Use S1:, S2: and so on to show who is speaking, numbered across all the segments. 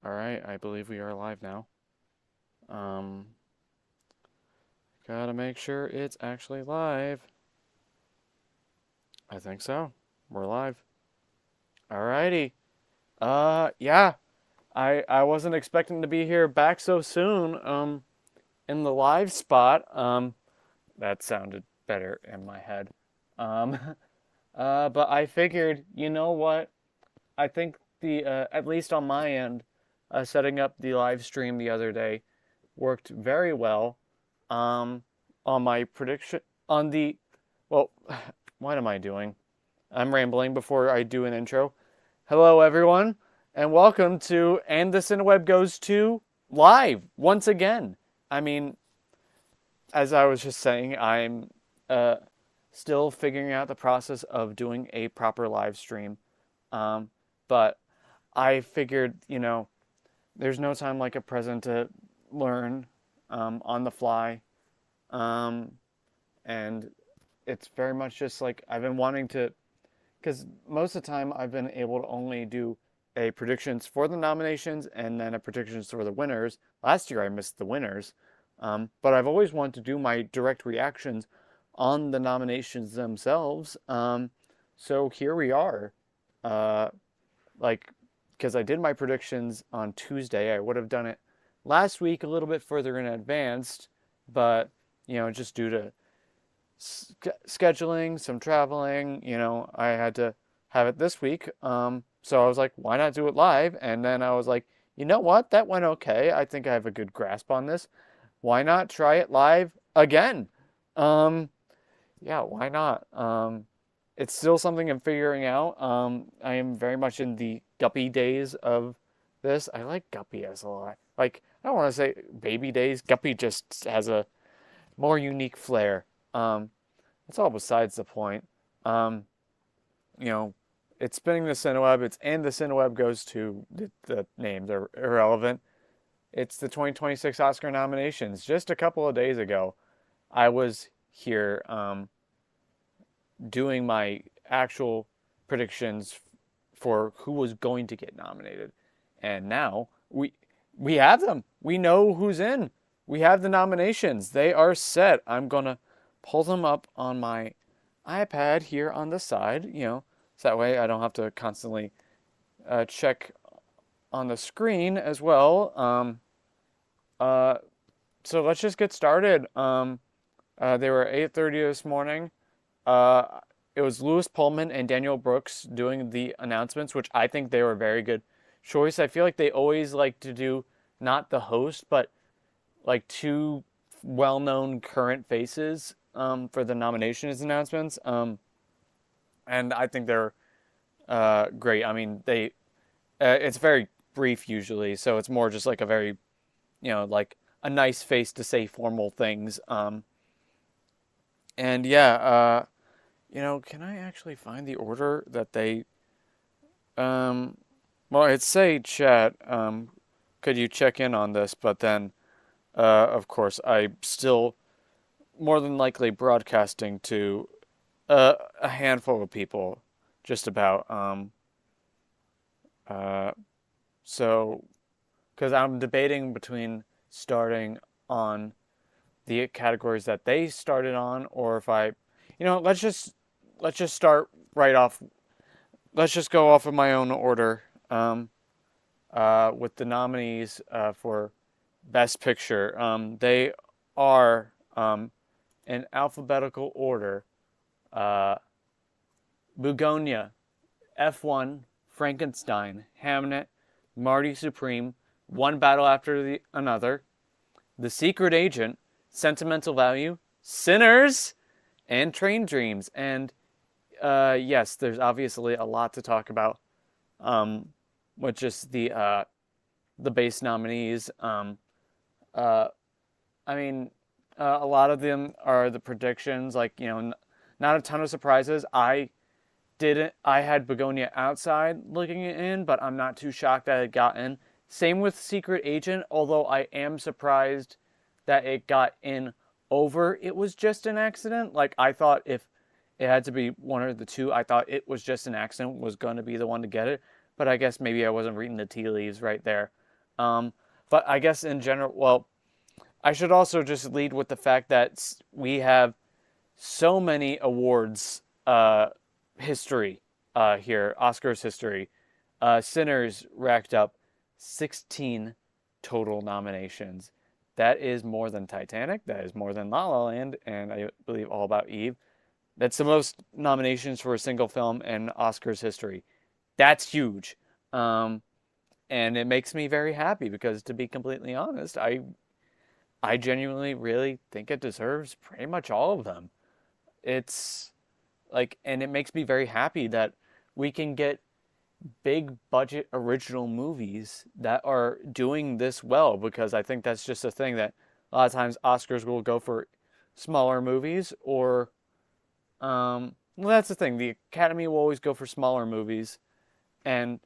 S1: All right, I believe we are live now. Um, Gotta make sure it's actually live. I think so. We're live. Alrighty. Yeah. I wasn't expecting to be here back so soon. In the live spot. That sounded better in my head. Um, but I figured, you know what? I think at least on my end, setting up the live stream the other day worked very well. Um, on my prediction on the well, what am I doing? I'm rambling before I do an intro. Hello, everyone, and welcome to And the Cineweb Goes to live once again. I mean, as I was just saying, I'm uh, still figuring out the process of doing a proper live stream. Um, but I figured, there's no time like a present to learn on the fly. Um, and it's very much just like I've been wanting to, because most of the time I've been able to only do a predictions for the nominations and then a predictions for the winners. Last year I missed the winners, but I've always wanted to do my direct reactions on the nominations themselves. So here we are. Uh, like, because I did my predictions on Tuesday, I would have done it last week a little bit further in advance, but just due to scheduling, some traveling, I had to have it this week. So I was like, why not do it live? And then I was like, you know what? That went okay. I think I have a good grasp on this. Why not try it live again? Um, yeah, why not? It's still something I'm figuring out. I am very much in the guppy days of this. I like guppy as a lot. Like, I don't want to say baby days. Guppy just has a more unique flair. It's all besides the point. Um, you know, it's spinning the Cineweb. It's and the Cineweb goes to the names are irrelevant. It's the 2026 Oscar nominations. Just a couple of days ago, I was here doing my actual predictions for who was going to get nominated, and now we have them. We know who's in. We have the nominations. They are set. I'm gonna pull them up on my iPad here on the side, so that way I don't have to constantly check on the screen as well. Uh, so let's just get started. They were 8:30 this morning. It was Lewis Pullman and Daniel Brooks doing the announcements, which I think they were a very good choice. I feel like they always like to do not the host, but like two well-known current faces for the nominations announcements. And I think they're great. I mean, it's very brief usually, so it's more just like a very, like a nice face to say formal things. And yeah, can I actually find the order that they? Well, it's say chat. Could you check in on this? But then, of course, I still more than likely broadcasting to a handful of people, just about. Uh, so, because I'm debating between starting on the categories that they started on, or if I, let's just start right off. Let's just go off of my own order. With the nominees for Best Picture. They are in alphabetical order. Uh, Bugonia, F1, Frankenstein, Hamnet, Marty Supreme, One Battle After Another, The Secret Agent, Sentimental Value, Sinners, and Train Dreams. And yes, there's obviously a lot to talk about with just the base nominees. I mean, a lot of them are the predictions. Like not a ton of surprises. I had Begonia outside looking in, but I'm not too shocked that it got in. Same with Secret Agent, although I am surprised that it got in over. It was just an accident. Like I thought if it had to be one or the two, I thought it was just an accident was going to be the one to get it. But I guess maybe I wasn't reading the tea leaves right there. But I guess in general, well, I should also just lead with the fact that we have so many awards history here, Oscars history. Sinners racked up 16 total nominations. That is more than Titanic. That is more than La La Land, and I believe All About Eve. That's the most nominations for a single film in Oscars history. That's huge. Um, and it makes me very happy because, to be completely honest, I genuinely really think it deserves pretty much all of them. It's like, and it makes me very happy that we can get big budget original movies that are doing this well, because I think that's just a thing that a lot of times Oscars will go for smaller movies, or well, that's the thing. The Academy will always go for smaller movies, and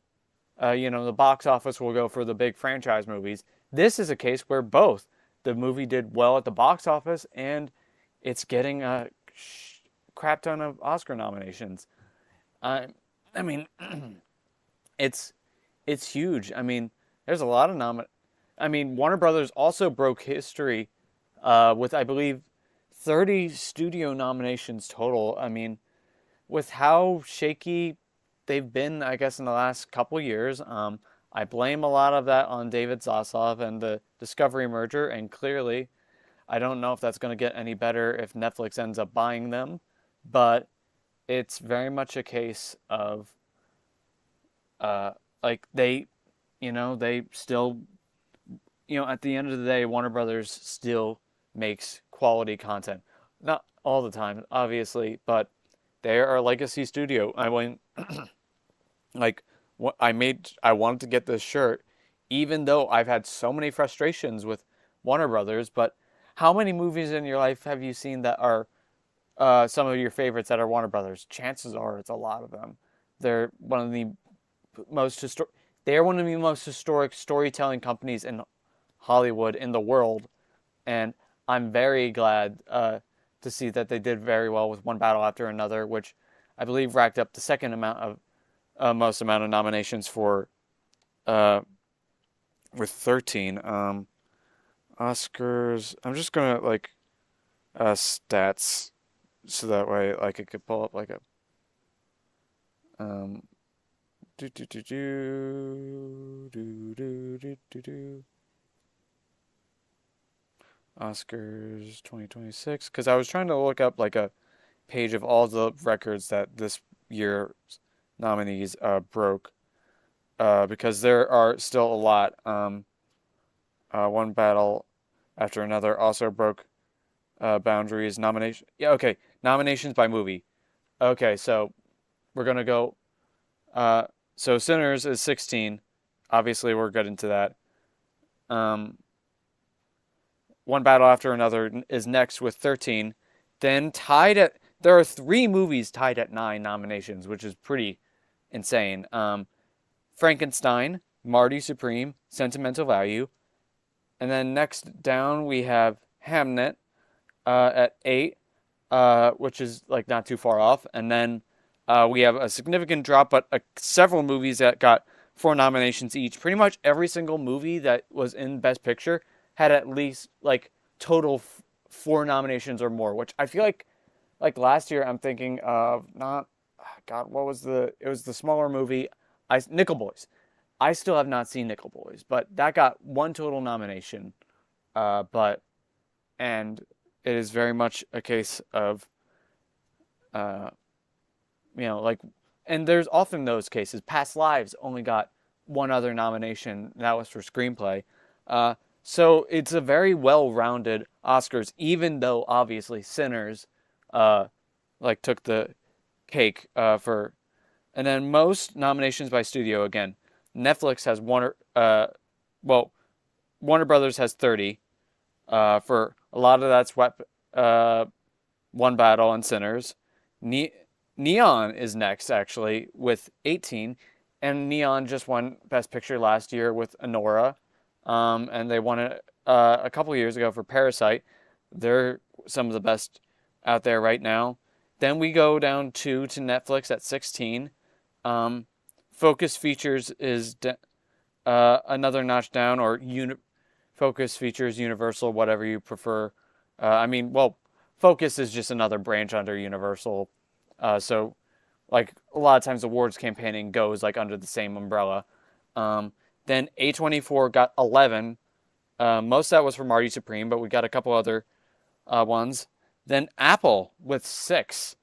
S1: the box office will go for the big franchise movies. This is a case where both the movie did well at the box office and it's getting a crap ton of Oscar nominations. I mean, it's it's huge. I mean, there's a lot of I mean, Warner Brothers also broke history with, I believe, 30 studio nominations total. I mean, with how shaky they've been, I guess, in the last couple years. I blame a lot of that on David Zaslav and the Discovery merger, and clearly, I don't know if that's going to get any better if Netflix ends up buying them, but it's very much a case of like they still, at the end of the day, Warner Brothers still makes quality content. Not all the time, obviously, but they are a legacy studio. I went like what I wanted to get this shirt, even though I've had so many frustrations with Warner Brothers. But how many movies in your life have you seen that are some of your favorites that are Warner Brothers? Chances are it's a lot of them. They're one of the most historic. They're one of the most historic storytelling companies in Hollywood, in the world, and I'm very glad to see that they did very well with One Battle After Another, which I believe racked up the second amount of most amount of nominations for with 13 Oscars. I'm just gonna stats so that way like I could pull up like a um do do do do do do do do do Oscars 2026, because I was trying to look up like a page of all the records that this year's nominees broke, because there are still a lot. One Battle After Another also broke boundaries. Nomination. Yeah, okay. Nominations by movie. Okay, so we're gonna go. So Sinners is 16. Obviously, we're good into that. Um, One Battle After Another is next with 13. Then there are three movies tied at 9 nominations, which is pretty insane. Frankenstein, Marty Supreme, Sentimental Value. And then next down we have Hamnet at 8, which is like not too far off. And then we have a significant drop, but several movies that got 4 nominations each. Pretty much every single movie that was in Best Picture had at least like total 4 nominations or more, which I feel like last year I'm thinking of not God, what was it was the smaller movie, Nickel Boys. I still have not seen Nickel Boys, but that got 1 total nomination. But and it is very much a case of uh like, and there's often those cases. Past Lives only got 1 other nomination, and that was for screenplay. So it's a very well-rounded Oscars, even though obviously Sinners took the cake for. And then most nominations by studio, again, Netflix has Warner Brothers has 30. For a lot of that's One Battle and Sinners. Neon is next, actually, with 18. And Neon just won Best Picture last year with Anora. And they won it a couple years ago for Parasite. They're some of the best out there right now. Then we go down to Netflix at 16. Focus Features is another notch down, or Focus Features, Universal, whatever you prefer. I mean, well, Focus is just another branch under Universal. So, like, a lot of times awards campaigning goes, like, under the same umbrella. Um, then A24 got 11. Most of that was for Marty Supreme, but we got a couple other ones. Then Apple with 6.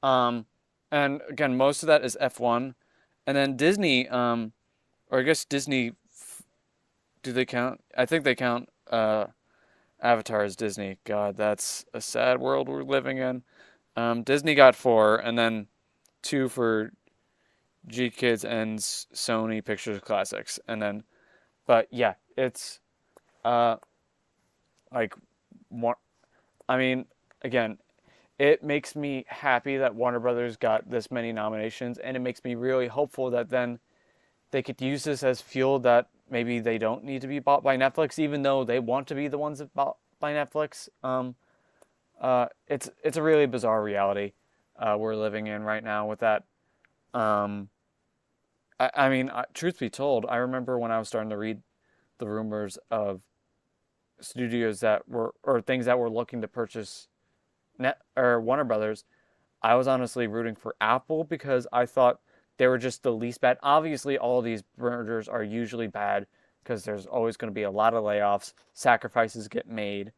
S1: And again, most of that is F1. And then Disney, or I guess Disney, do they count? I think they count Avatar as Disney. God, that's a sad world we're living in. Disney got 4, and then 2 for G Kids and Sony Pictures Classics. And then, but yeah, it's like one. I mean, again, it makes me happy that Warner Brothers got this many nominations, and it makes me really hopeful that then they could use this as fuel that maybe they don't need to be bought by Netflix, even though they want to be the ones that bought by Netflix. It's a really bizarre reality we're living in right now with that. I mean, truth be told, I remember when I was starting to read the rumors of studios that were, or things that were looking to purchase Warner Brothers, I was honestly rooting for Apple because I thought they were just the least bad. Obviously, all of these mergers are usually bad because there's always going to be a lot of layoffs, sacrifices get made.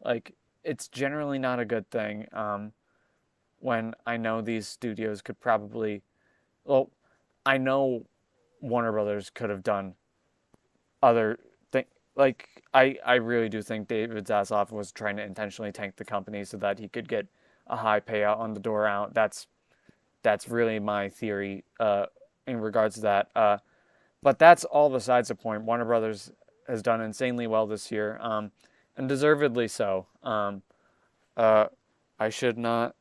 S1: Like, it's generally not a good thing when I know these studios could probably, well, I know Warner Brothers could have done other things. Like, I really do think David Zaslav was trying to intentionally tank the company so that he could get a high payout on the door out. That's really my theory in regards to that. But that's all besides the point. Warner Brothers has done insanely well this year, and deservedly so. I should not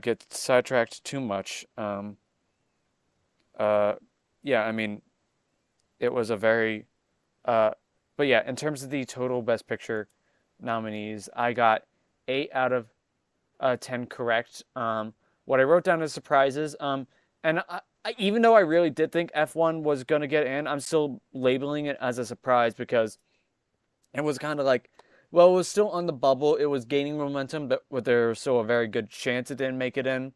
S1: get sidetracked too much. Yeah, I mean, it was a very... but yeah, in terms of the total Best Picture nominees, I got 8 out of 10 correct. What I wrote down as surprises, and even though I really did think F1 was going to get in, I'm still labeling it as a surprise because it was kind of like, well, it was still on the bubble. It was gaining momentum, but there was still a very good chance it didn't make it in.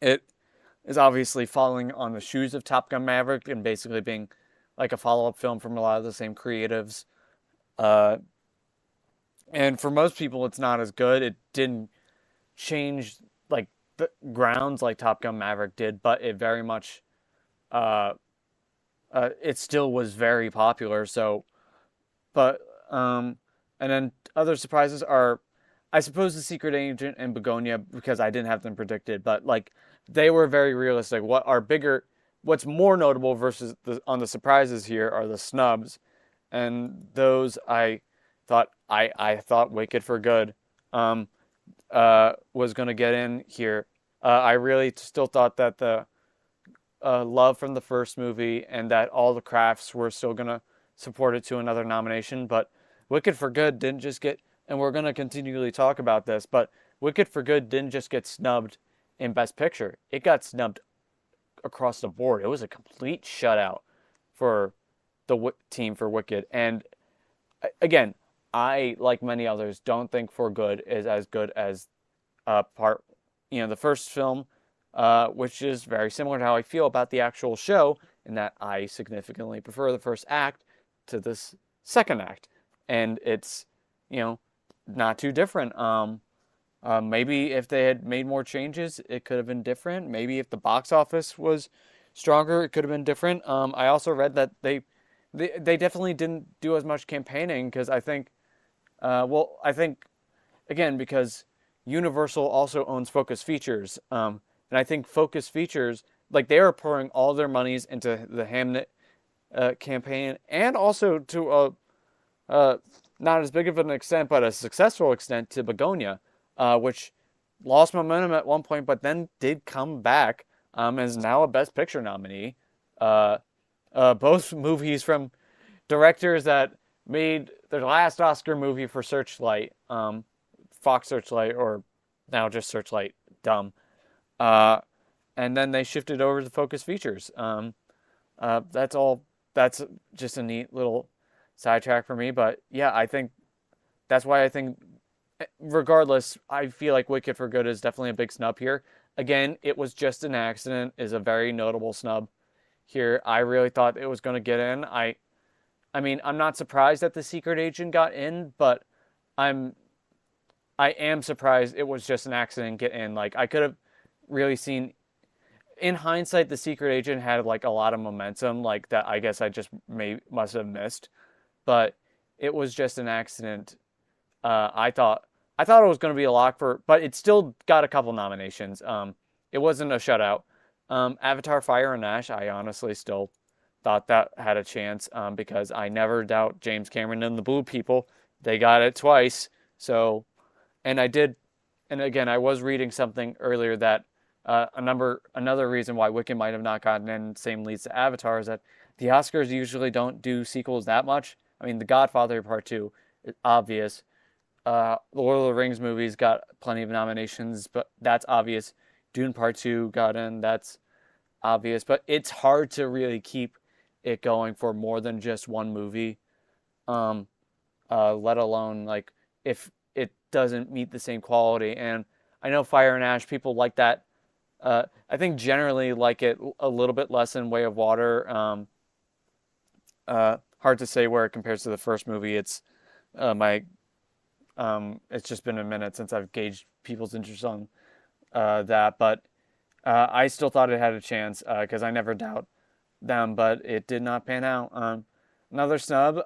S1: It is obviously following on the shoes of Top Gun Maverick and basically being like a follow-up film from a lot of the same creatives. And for most people, it's not as good. It didn't change like the grounds like Top Gun Maverick did, but it very much, it still was very popular. So, but, and then other surprises are, I suppose, The Secret Agent and Begonia, because I didn't have them predicted, but like they were very realistic. What's more notable versus on the surprises here are the snubs, and those I thought Wicked for Good was going to get in here. I really still thought that the love from the first movie and that all the crafts were still going to support it to another nomination, but Wicked for Good didn't just get, and we're going to continually talk about this, but Wicked for Good didn't just get snubbed in Best Picture. It got snubbed across the board. It was a complete shutout for the team for Wicked. And again, I, like many others, don't think For Good is as good as the first film, which is very similar to how I feel about the actual show, in that I significantly prefer the first act to this second act. And it's, not too different. Maybe if they had made more changes, it could have been different. Maybe if the box office was stronger, it could have been different. I also read that they definitely didn't do as much campaigning because I think, again, because Universal also owns Focus Features. And I think Focus Features, like, they are pouring all their monies into the Hamnet campaign, and also to not as big of an extent, but a successful extent, to Begonia, which lost momentum at one point, but then did come back, is now a Best Picture nominee. Both movies from directors that made their last Oscar movie for Searchlight, Fox Searchlight, or now just Searchlight, dumb. And then they shifted over to Focus Features. That's all that's just a neat little sidetrack for me. But yeah, I think that's why I think, regardless, I feel like Wicked for Good is definitely a big snub here. Again, it was just an accident is a very notable snub here. I really thought it was going to get in. I mean, I'm not surprised that the secret agent got in, but I'm I am surprised it was just an accident get in. Like I could have really seen in hindsight the secret agent had like a lot of momentum like that I guess I just must have missed, but it was just an accident. I thought it was going to be a lock for, but it still got a couple nominations. It wasn't a shutout. Avatar: Fire and Ash, I honestly still thought that had a chance because I never doubt James Cameron and the Blue People. They got it twice. So, and I did, and again, I was reading something earlier that another reason why Wicked might have not gotten in same leads to Avatar is that the Oscars usually don't do sequels that much. I mean, The Godfather Part 2 is obvious. The Lord of the Rings movies got plenty of nominations, but that's obvious. Dune Part 2 got in, that's obvious. But it's hard to really keep it going for more than just one movie, let alone like if it doesn't meet the same quality. And I know Fire and Ash, people like that. I think generally like it a little bit less in Way of Water. Hard to say where it compares to the first movie. It's just been a minute since I've gauged people's interest on that, but I still thought it had a chance because I never doubt them, but it did not pan out. Another snub,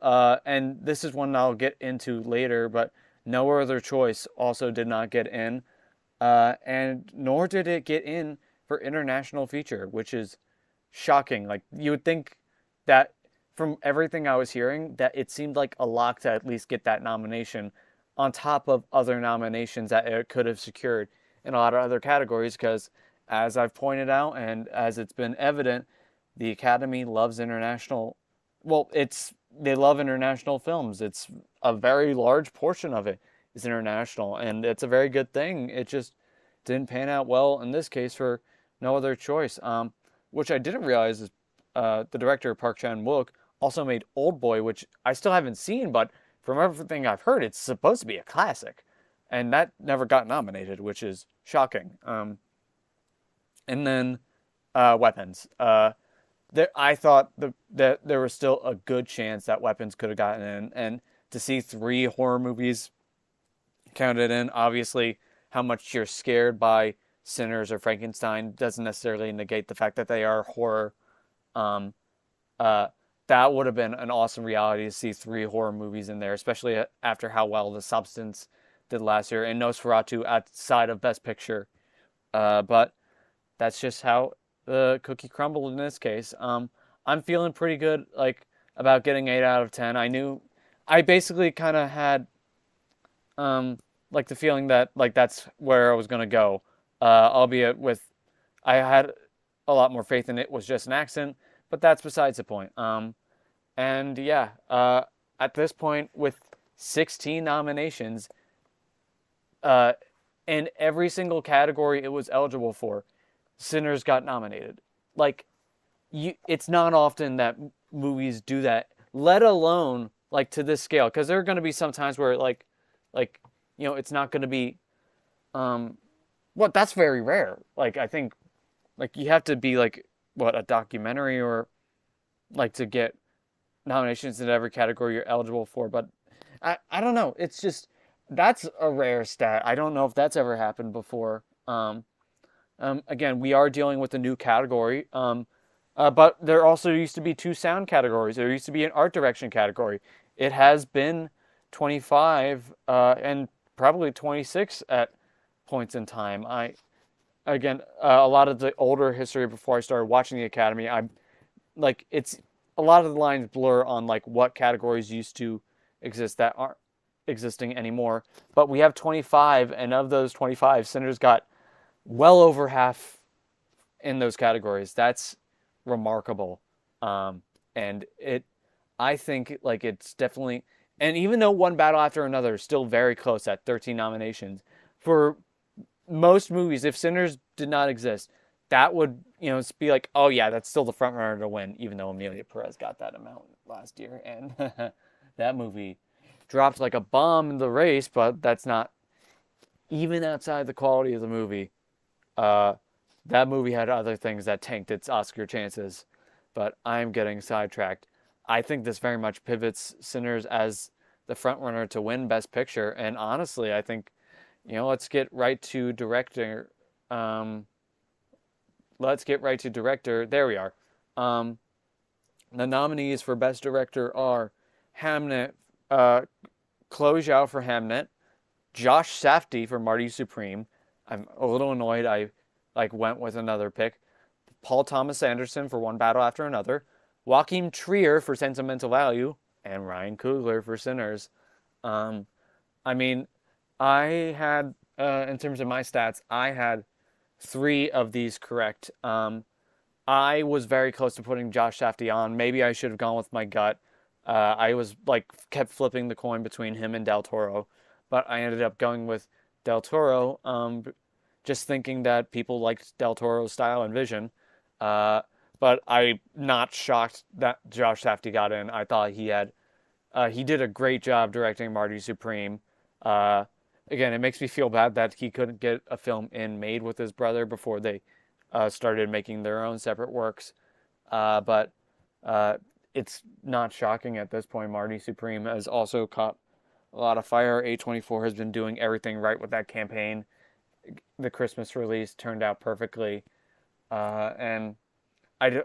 S1: and this is one I'll get into later, but No Other Choice also did not get in, and nor did it get in for international feature, which is shocking. Like you would think that from everything I was hearing, that it seemed like a lock to at least get that nomination on top of other nominations that it could have secured in a lot of other categories because, as I've pointed out and as it's been evident, the Academy loves international. Well, they love international films. It's a very large portion of it is international, and it's a very good thing. It just didn't pan out well in this case for No Other Choice, which I didn't realize is the director Park Chan-wook also made Old Boy, which I still haven't seen, but from everything I've heard, it's supposed to be a classic, and that never got nominated, which is shocking. And then Weapons. I thought that there was still a good chance that Weapons could have gotten in, and to see 3 horror movies counted in, obviously, how much you're scared by Sinners or Frankenstein doesn't necessarily negate the fact that they are horror. That would have been an awesome reality to see 3 horror movies in there, especially after how well The Substance did last year and Nosferatu outside of Best Picture. But that's just how the cookie crumbled in this case. I'm feeling pretty good about getting 8 out of 10. I basically kind of had the feeling that that's where I was going to go, albeit I had a lot more faith in it was just an accident. But that's besides the point. And yeah, at this point, with 16 nominations, in every single category it was eligible for, Sinners got nominated. It's not often that movies do that, let alone to this scale. Because there are going to be some times where it's not going to be, that's very rare. I think, you have to be a documentary or to get nominations in every category you're eligible for. But I don't know. It's just, that's a rare stat. I don't know if that's ever happened before. Again, we are dealing with a new category. But there also used to be 2 sound categories. There used to be an art direction category. It has been 25 and probably 26 at points in time. Again, a lot of the older history before I started watching the Academy, it's a lot of the lines blur on what categories used to exist that aren't existing anymore. But we have 25, and of those 25, Sinners got well over half in those categories. That's remarkable. And I think it's definitely, and even though One Battle After Another is still very close at 13 nominations, for most movies, if Sinners did not exist, that would be like, oh yeah, that's still the front runner to win, even though Amelia Perez got that amount last year, and that movie dropped like a bomb in the race, but that's not even outside the quality of the movie. Uh, that movie had other things that tanked its Oscar chances, but I'm getting sidetracked. I think this very much pivots Sinners as the front runner to win Best Picture, and honestly, I think let's get right to director. Um, let's get right to director. There we are. Um, the nominees for Best Director are Hamnet, Chloe Zhao for Hamnet, Josh Safdie for Marty Supreme. I'm a little annoyed I went with another pick. Paul Thomas Anderson for One Battle After Another, Joachim Trier for Sentimental Value, and Ryan Coogler for Sinners. Um, I mean, I had in terms of my stats, I had three of these correct. I was very close to putting Josh Safdie on. Maybe I should have gone with my gut. I was kept flipping the coin between him and Del Toro, but I ended up going with Del Toro. Just thinking that people liked Del Toro's style and vision. But I'm not shocked that Josh Safdie got in. I thought he did a great job directing Marty Supreme. Again, it makes me feel bad that he couldn't get a film made with his brother before they started making their own separate works. But it's not shocking at this point. Marty Supreme has also caught a lot of fire. A24 has been doing everything right with that campaign. The Christmas release turned out perfectly. And I,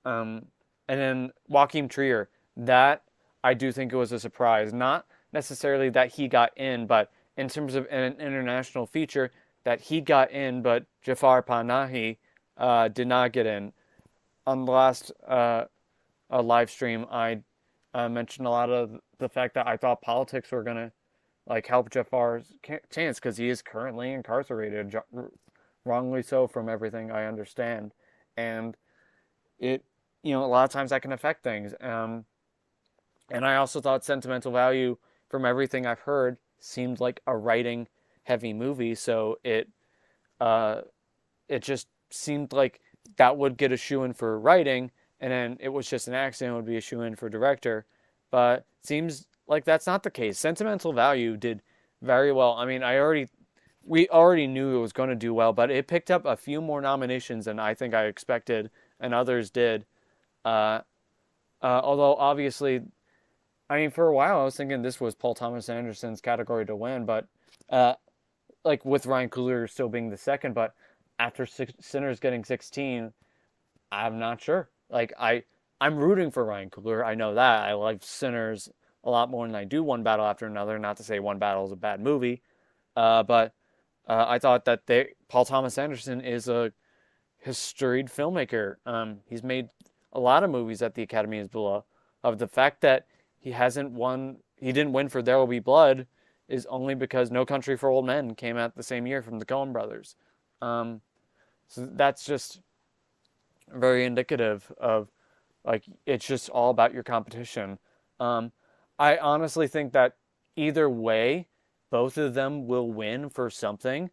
S1: and then Joachim Trier, that I do think it was a surprise. Not necessarily that he got in, but in terms of an international feature, that he got in, but Jafar Panahi did not get in. On the last live stream, I mentioned a lot of the fact that I thought politics were gonna help Jafar's chance because he is currently incarcerated, wrongly so from everything I understand, and it a lot of times that can affect things. And I also thought Sentimental Value, from everything I've heard, seemed like a writing heavy movie, so it just seemed like that would get a shoe-in for writing, and then it was just an accident, it would be a shoe-in for director. But it seems like that's not the case. Sentimental Value did very well. I mean, we already knew it was going to do well, but it picked up a few more nominations than I think I expected, and others did. Although, obviously, I mean, for a while I was thinking this was Paul Thomas Anderson's category to win, but with Ryan Coogler still being the second, but after Sinners getting 16, I'm not sure. I'm rooting for Ryan Coogler. I know that. I like Sinners a lot more than I do One Battle After Another. Not to say One Battle is a bad movie, but I thought that Paul Thomas Anderson is a storied filmmaker. He's made a lot of movies that the Academy is below. Of the fact that he didn't win for There Will Be Blood, is only because No Country for Old Men came out the same year from the Coen brothers. So that's just very indicative of it's just all about your competition. I honestly think that either way, both of them will win for something.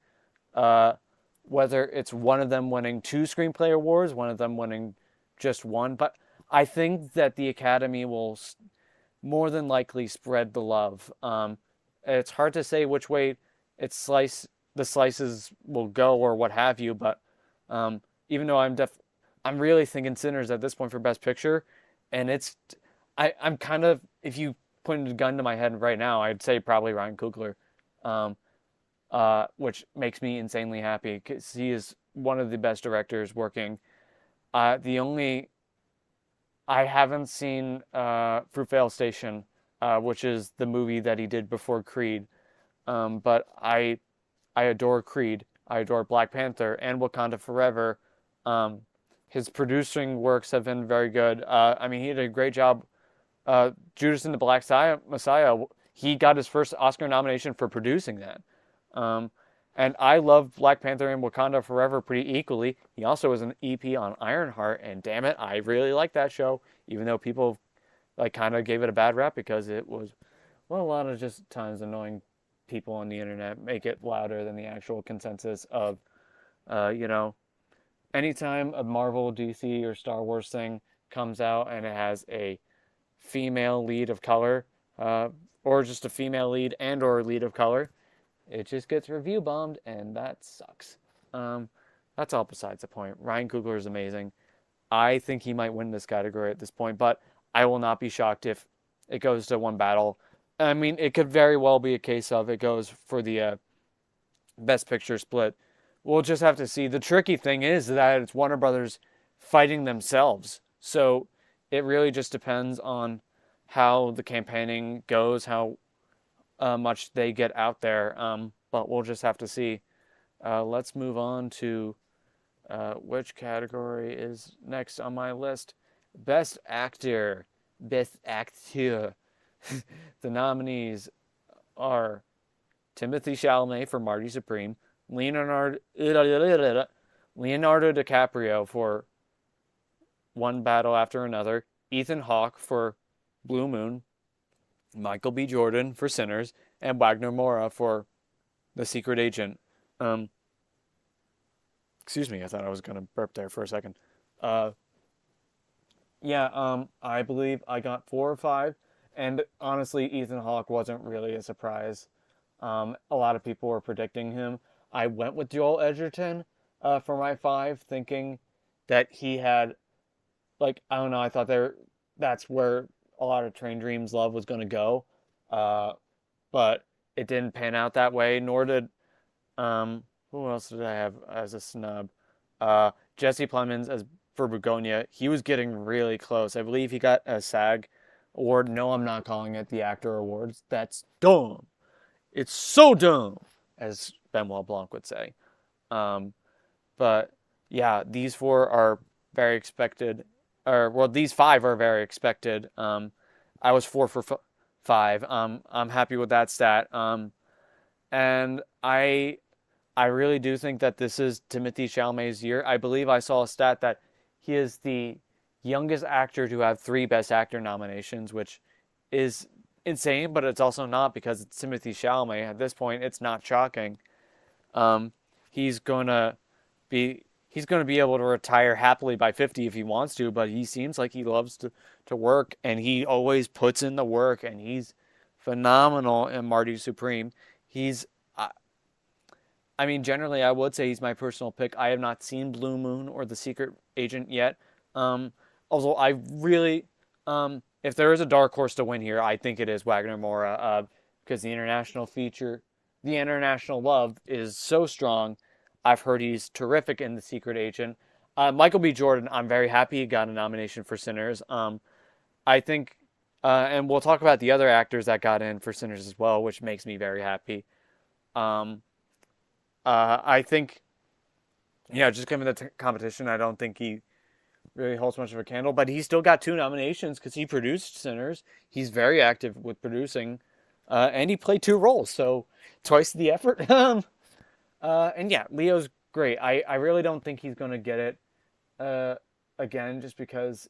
S1: Whether it's one of them winning 2 screenplay awards, one of them winning just one, but I think that the Academy will more than likely spread the love. It's hard to say which way the slices will go or what have you, but even though I'm really thinking Sinners at this point for Best Picture, and I'm kind of, if you put a gun to my head right now, I'd say probably Ryan Coogler, which makes me insanely happy because he is one of the best directors working. I haven't seen Fruitvale Station, which is the movie that he did before Creed, but I adore Creed. I adore Black Panther and Wakanda Forever. His producing works have been very good. I mean, he did a great job. Judas and the Black Messiah, he got his first Oscar nomination for producing that. And I love Black Panther and Wakanda Forever pretty equally. He also was an EP on Ironheart, and damn it, I really like that show, even though people kind of gave it a bad rap because it was, well, a lot of just times annoying people on the internet make it louder than the actual consensus of, anytime a Marvel, DC, or Star Wars thing comes out and it has a female lead of color, or just a female lead and or lead of color, it just gets review bombed, and that sucks. Um, that's all besides the point. Ryan Coogler is amazing. I think he might win this category at this point, but I will not be shocked if it goes to one battle. I mean, it could very well be a case of it goes for the Best Picture split. We'll just have to see. The tricky thing is that it's Warner Brothers fighting themselves. So it really just depends on how the campaigning goes, how much they get out there. But we'll just have to see. Let's move on to which category is next on my list. Best Actor. Best Actor. The nominees are Timothy Chalamet for Marty Supreme, Leonardo DiCaprio for One Battle After Another, Ethan Hawke for Blue Moon, Michael B. Jordan for Sinners, and Wagner Moura for The Secret Agent. Excuse me, I thought I was gonna burp there for a second. Uh, I believe I got 4 or 5, and honestly, Ethan Hawke wasn't really a surprise. A lot of people were predicting him. I went with Joel Edgerton for my 5, thinking that he had, like, I don't know, I thought that's where a lot of Train Dreams Love was going to go. Uh, but it didn't pan out that way, nor did, who else did I have as a snub? Jesse Plemons as for Begonia. He was getting really close. I believe he got a SAG award. No, I'm not calling it the Actor Awards. That's dumb. It's so dumb, as Benoit Blanc would say. Um, but yeah, these 4 are very expected. Or well, these 5 are very expected. I was 4 for 5. I'm happy with that stat. And I really do think that this is Timothy Chalamet's year. I believe I saw a stat that he is the youngest actor to have 3 Best Actor nominations, which is insane, but it's also not because it's Timothy Chalamet. At this point, it's not shocking. Um, he's gonna he's gonna be able to retire happily by 50 if he wants to, but he seems like he loves to work, and he always puts in the work, and he's phenomenal in Marty Supreme. He's I mean, generally, I would say he's my personal pick. I have not seen Blue Moon or The Secret Agent yet. Um, Although I really, if there is a dark horse to win here, I think it is Wagner Moura, because the international love is so strong. I've heard he's terrific in The Secret Agent. Michael B. Jordan, I'm very happy he got a nomination for Sinners. I think, and we'll talk about the other actors that got in for Sinners as well, which makes me very happy. Um, I think, just given the competition, I don't think he really holds much of a candle, but he still got 2 nominations because he produced Sinners. He's very active with producing, and he played 2 roles, so twice the effort. And yeah, Leo's great. I really don't think he's going to get it again, just because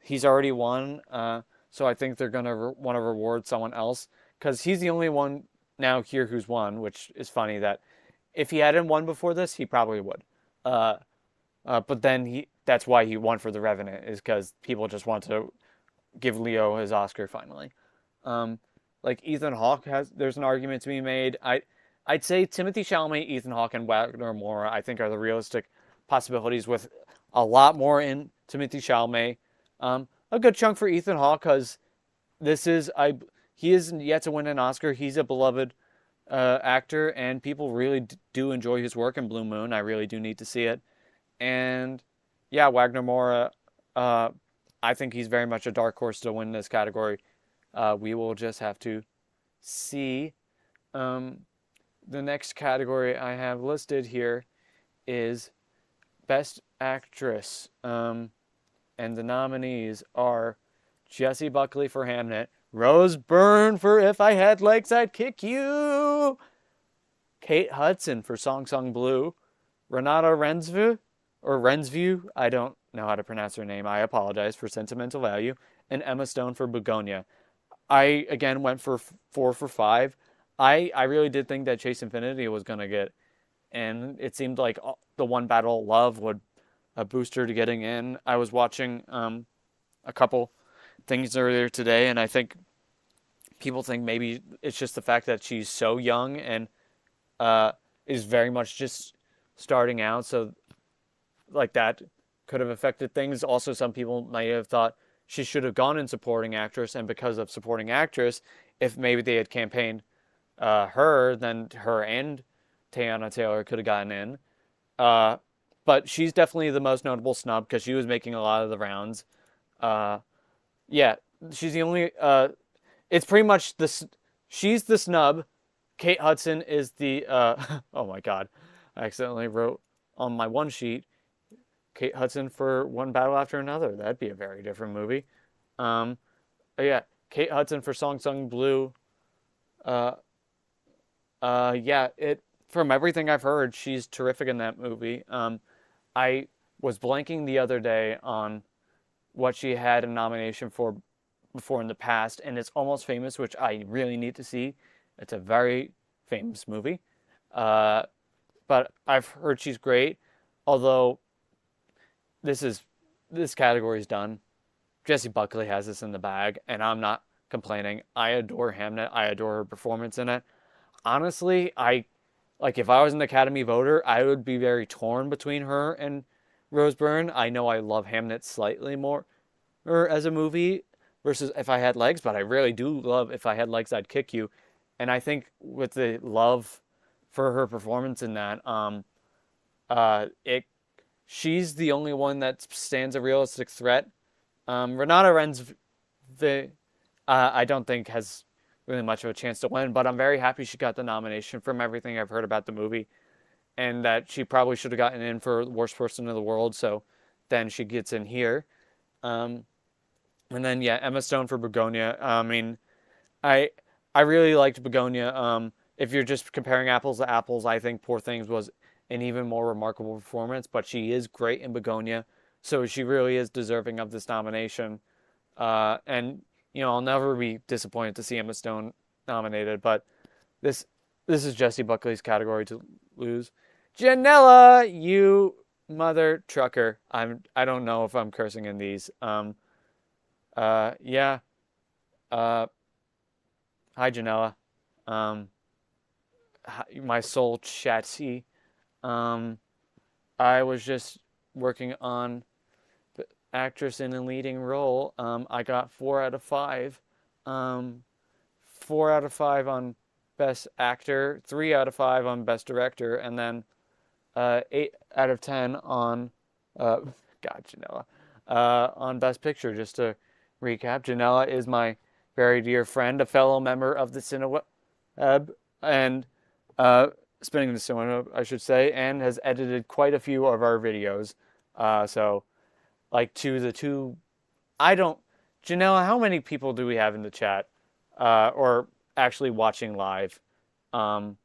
S1: he's already won. So I think they're going to want to reward someone else, because he's the only one now here who's won, which is funny that if he hadn't won before this, he probably would. But then that's why he won for The Revenant, is because people just want to give Leo his Oscar finally. Like Ethan Hawke there's an argument to be made. I'd say Timothy Chalamet, Ethan Hawke, and Wagner Moura, I think, are the realistic possibilities, with a lot more in Timothy Chalamet. A good chunk for Ethan Hawke, because he is yet to win an Oscar. He's a beloved actor, and people really do enjoy his work in Blue Moon. I really do need to see it. And yeah, Wagner Moura, I think he's very much a dark horse to win this category. We will just have to see. The next category I have listed here is Best Actress. And the nominees are Jessie Buckley for Hamnet, Rose Byrne for If I Had Legs I'd Kick You, Kate Hudson for Song Song Blue, Renata Rensview, I don't know how to pronounce her name, I apologize, for Sentimental Value, and Emma Stone for Begonia. I, again, went for 4 for 5. I really did think that Chase Infinity was going to get and it seemed like the One Battle of Love would boost her to getting in. I was watching a couple things earlier today, and I think people think maybe it's just the fact that she's so young and uh, is very much just starting out, so like that could have affected things. Also, some people might have thought she should have gone in supporting actress, and because of supporting actress, if maybe they had campaigned her, then her and Teyana Taylor could have gotten in. Uh, but she's definitely the most notable snub because she was making a lot of the rounds. Uh, yeah, she's the only. It's pretty much this. She's the snub. Kate Hudson is the. Oh my God, I accidentally wrote on my one sheet Kate Hudson for One Battle After Another. That'd be a very different movie. Um, yeah, Kate Hudson for Song Sung Blue. Uh, yeah, it from everything I've heard, she's terrific in that movie. I was blanking the other day on what she had a nomination for before in the past, and it's Almost Famous, which I really need to see. It's a very famous movie, uh, but I've heard she's great. Although this category is done. Jessie Buckley has this in the bag, and I'm not complaining. I adore Hamnet. I adore her performance in it. Honestly, I like if I was an Academy voter, I would be very torn between her and Rose Byrne. I know I love Hamnet slightly more as a movie versus If I Had Legs, but I really do love If I Had Legs, I'd Kick You. And I think with the love for her performance in that, it she's the only one that stands a realistic threat. Renata Ren's I don't think has really much of a chance to win, but I'm very happy she got the nomination from everything I've heard about the movie, and that she probably should have gotten in for Worst Person in the World, so then she gets in here. Um, and then, yeah, Emma Stone for Begonia. I mean, I I really liked Begonia. If you're just comparing apples to apples, I think Poor Things was an even more remarkable performance, but she is great in Begonia, so she really is deserving of this nomination. And I'll never be disappointed to see Emma Stone nominated, but this this is Jessie Buckley's category to lose. Janella, you mother trucker. I don't know if I'm cursing in these. Yeah. Uh, Hi Janella. Um, my soul chatty. Um, I was just working on actress in a leading role. I got 4 out of 5. 4 out of 5 on Best Actor, 3 out of 5 on Best Director, and then 8 out of 10 on God, Janella, on Best Picture. Just to recap, Janella is my very dear friend, a fellow member of the Cineweb, and spinning the Cineweb, I should say, and has edited quite a few of our videos. So, like to the two, I don't, Janella, how many people do we have in the chat, or actually watching live? Um,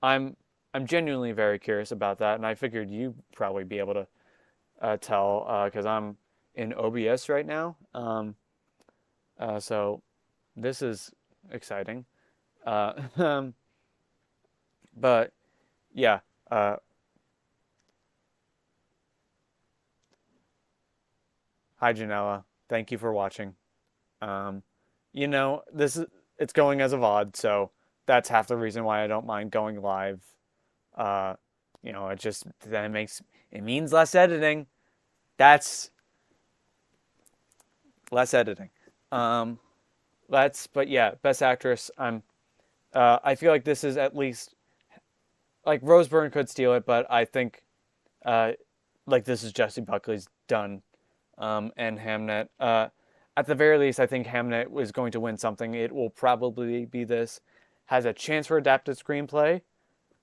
S1: I'm I'm genuinely very curious about that, and I figured you'd probably be able to tell because I'm in OBS right now. So this is exciting. Uh, but yeah, hi Janella. Thank you for watching. Um, this is it's going as a VOD, so that's half the reason why I don't mind going live. Uh, it just then it means less editing. That's less editing. Um, but yeah, Best Actress. I feel like this is at least like Rose Byrne could steal it, but I think uh, like this is Jessie Buckley's done, and Hamnet. At the very least, I think Hamnet is going to win something. It will probably be this. Has a chance for adapted screenplay.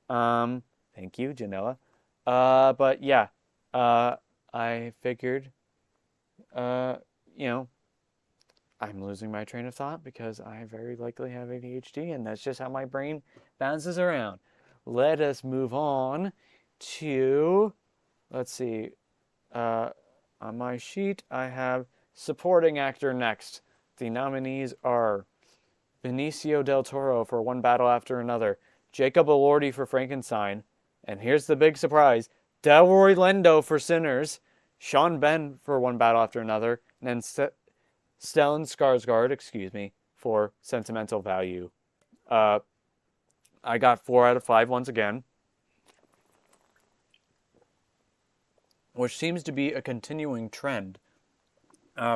S1: Thank you, Janella. But yeah, I figured, uh, you know, I'm losing my train of thought because I very likely have ADHD, and that's just how my brain bounces around. Let us move on to, let's see, on my sheet, I have supporting actor next. The nominees are Benicio del Toro for One Battle After Another, Jacob Elordi for Frankenstein, And here's the big surprise: Delroy Lindo for Sinners, Sean Penn for One Battle After Another, and then Stellan Skarsgård, excuse me, for Sentimental Value. I got 4 out of 5 once again, which seems to be a continuing trend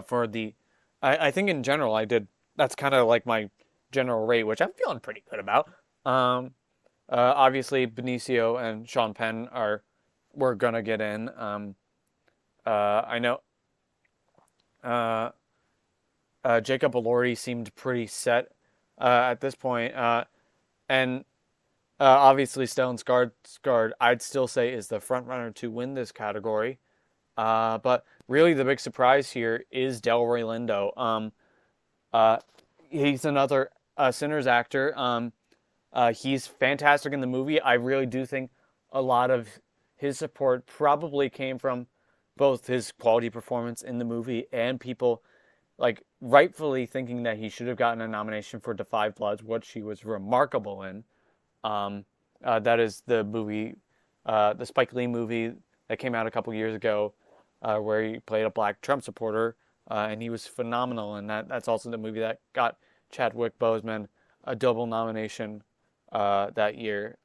S1: for the. I think in general I did. That's kind of like my general rate, which I'm feeling pretty good about. Obviously, Benicio and Sean Penn were gonna get in. I know Jacob Elordi seemed pretty set at this point, and obviously Stellan Skarsgård I'd still say is the front runner to win this category. But really, the big surprise here is Delroy Lindo. He's another Sinners actor. He's fantastic in the movie. I really do think a lot of his support probably came from both his quality performance in the movie and people like rightfully thinking that he should have gotten a nomination for Da 5 Bloods, which he was remarkable in. That is the movie, the Spike Lee movie that came out a couple years ago, where he played a black Trump supporter, and he was phenomenal in that. That's also the movie that got Chadwick Boseman a double nomination that year,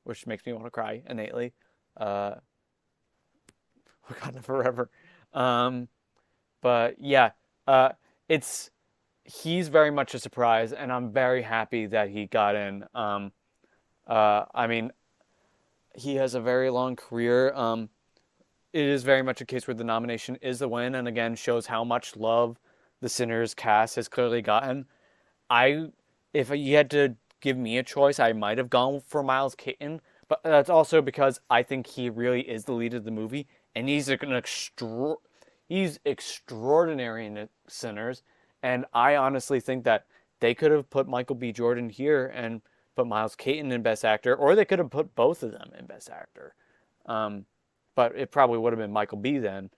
S1: which makes me want to cry innately. Wakanda Forever. But yeah, he's very much a surprise, and I'm very happy that he got in. I mean, he has a very long career. It is very much a case where the nomination is the win, and again shows how much love the Sinners cast has clearly gotten. If you had to give me a choice, I might have gone for Miles Keaton, but that's also because I think he really is the lead of the movie, and he's extraordinary in Sinners, and I honestly think that they could have put Michael B. Jordan here and put Miles Keaton in Best Actor, or they could have put both of them in Best Actor. But it probably would have been Michael B. then.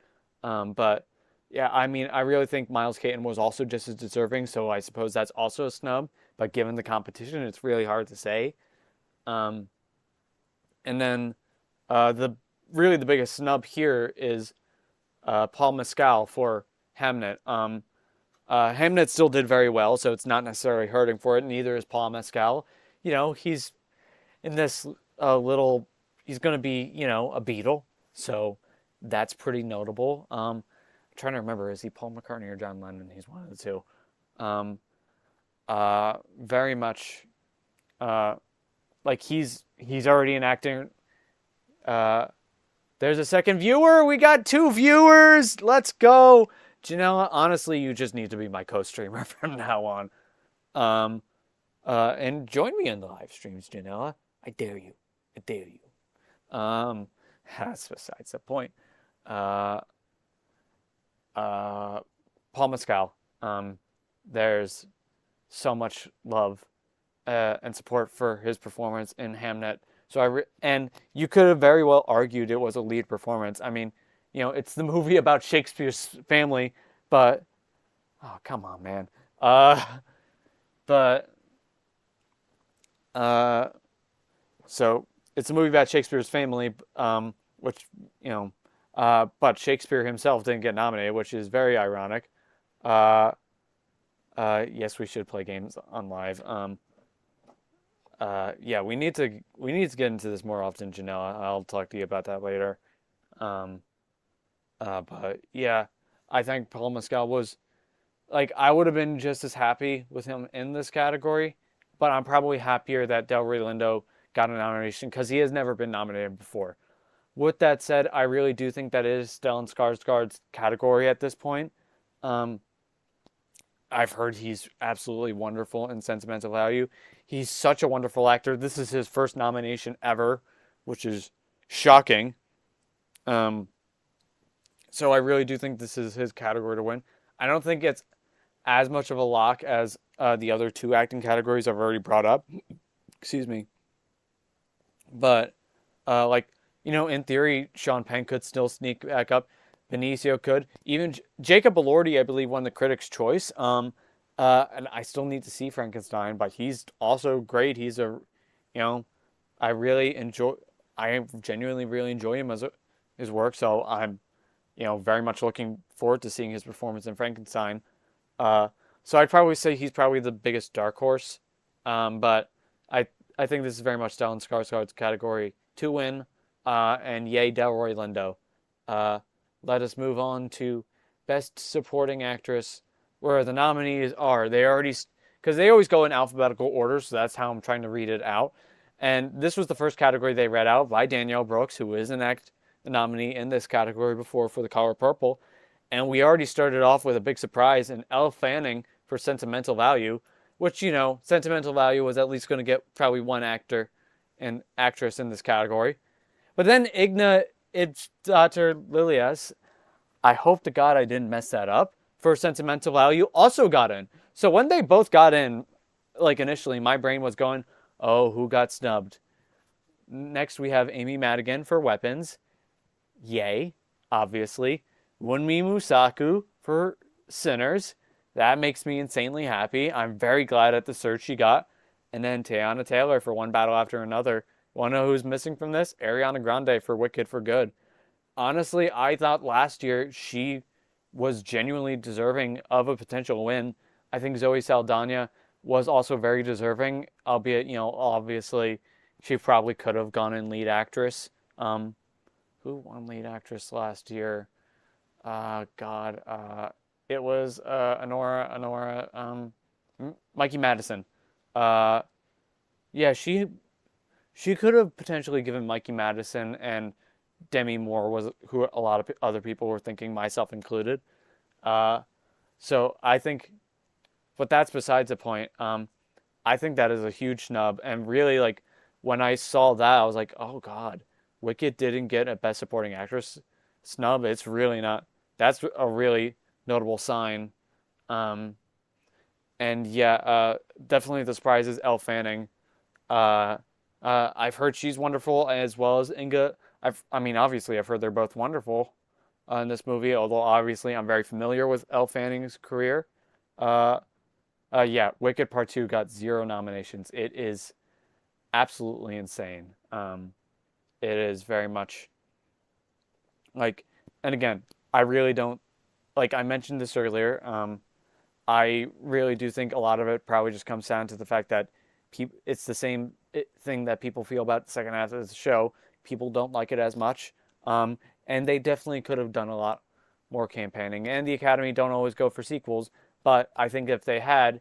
S1: But yeah, I mean, I really think Miles Keaton was also just as deserving, so I suppose that's also a snub. But given the competition, it's really hard to say. And then the biggest snub here is Paul Mescal for Hamnet. Hamnet still did very well, so it's not necessarily hurting for it. Neither is Paul Mescal. You know, he's in this he's going to be, a Beatle. So that's pretty notable. I'm trying to remember, is he Paul McCartney or John Lennon? He's one of the two. Very much like he's already in acting. There's a second viewer. We got 2 viewers. Let's go. Janella, honestly, you just need to be my co-streamer from now on. And join me in the live streams, Janella. I dare you. I dare you. That's besides the point. Paul Mescal. There's so much love and support for his performance in Hamnet. So and you could have very well argued it was a lead performance. I mean, it's the movie about Shakespeare's family, but oh, come on, man. So it's a movie about Shakespeare's family, which, but Shakespeare himself didn't get nominated, which is very ironic. Yes, we should play games on live. Yeah, we need to get into this more often, Janella. I'll talk to you about that later. But yeah, I think Paul Mescal was, I would have been just as happy with him in this category, but I'm probably happier that Delroy Lindo got a nomination because he has never been nominated before. With that said, I really do think that is Stellan Skarsgård's category at this point. I've heard he's absolutely wonderful in Sentimental Value. He's such a wonderful actor. This is his first nomination ever, which is shocking. So I really do think this is his category to win. I don't think it's as much of a lock as the other 2 acting categories I've already brought up. Excuse me. But, in theory, Sean Penn could still sneak back up. Benicio could. Even Jacob Elordi, I believe, won the Critics' Choice. And I still need to see Frankenstein, but he's also great. He's I really enjoy... I genuinely really enjoy him as his work. So I'm, very much looking forward to seeing his performance in Frankenstein. Uh, so I'd probably say he's probably the biggest dark horse. But I I think this is very much Stellan Skarsgård's category to win. And yay, Delroy Lindo. Uh, Let us move on to Best Supporting Actress, where the nominees are. They already, because they always go in alphabetical order, so that's how I'm trying to read it out. And this was the first category they read out by Danielle Brooks, who is the nominee in this category before for The Color Purple. And we already started off with a big surprise in Elle Fanning for Sentimental Value, which, Sentimental Value was at least going to get probably one actor and actress in this category. But then Igna Idstater Lilias, I hope to God I didn't mess that up, for Sentimental Value also got in. So when they both got in, like initially, my brain was going, oh, who got snubbed? Next, we have Amy Madigan for Weapons. Yay, obviously. Wunmi Musaku for Sinners. That makes me insanely happy. I'm very glad at the search she got. And then Teyana Taylor for One Battle After Another. Want to know who's missing from this? Ariana Grande for Wicked for Good. Honestly, I thought last year she was genuinely deserving of a potential win. I think Zoe Saldana was also very deserving, albeit, obviously she probably could have gone in lead actress. Who won lead actress last year? It was Mikey Madison. Yeah, she could have potentially given Mikey Madison, and Demi Moore was who a lot of other people were thinking, myself included. So I think, but that's besides the point. I think that is a huge snub, and really, like, when I saw that, I was like, oh God, Wicked didn't get a Best Supporting Actress snub. It's really not. That's a really notable sign. And yeah, definitely the surprise is Elle Fanning. I've heard she's wonderful, as well as Inga. Obviously, I've heard they're both wonderful in this movie, although obviously I'm very familiar with Elle Fanning's career. Yeah, Wicked Part 2 got 0 nominations. It is absolutely insane. It is very much like, and again, I really don't, like I mentioned this earlier, I really do think a lot of it probably just comes down to the fact that it's the same thing that people feel about the second half of the show. People don't like it as much, and they definitely could have done a lot more campaigning. And the Academy don't always go for sequels, but I think if they had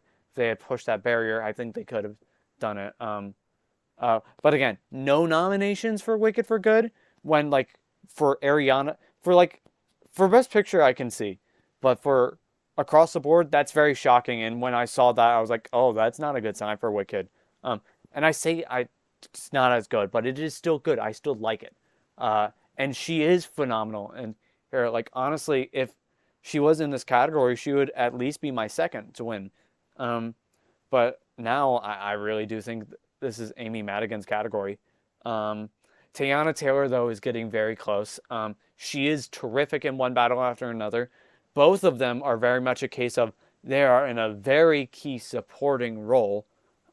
S1: pushed that barrier, I think they could have done it. But again, no nominations for Wicked for Good, when, like, for Ariana, for Best Picture I can see, but for across the board, that's very shocking. And when I saw that, I was like, oh, that's not a good sign for Wicked. And I say it's not as good, but it is still good. I still like it. And she is phenomenal. And here, like, honestly, if she was in this category, she would at least be my second to win. But now I really do think this is Amy Madigan's category. Teyana Taylor, though, is getting very close. She is terrific in One Battle After Another. Both of them are very much a case of they are in a very key supporting role.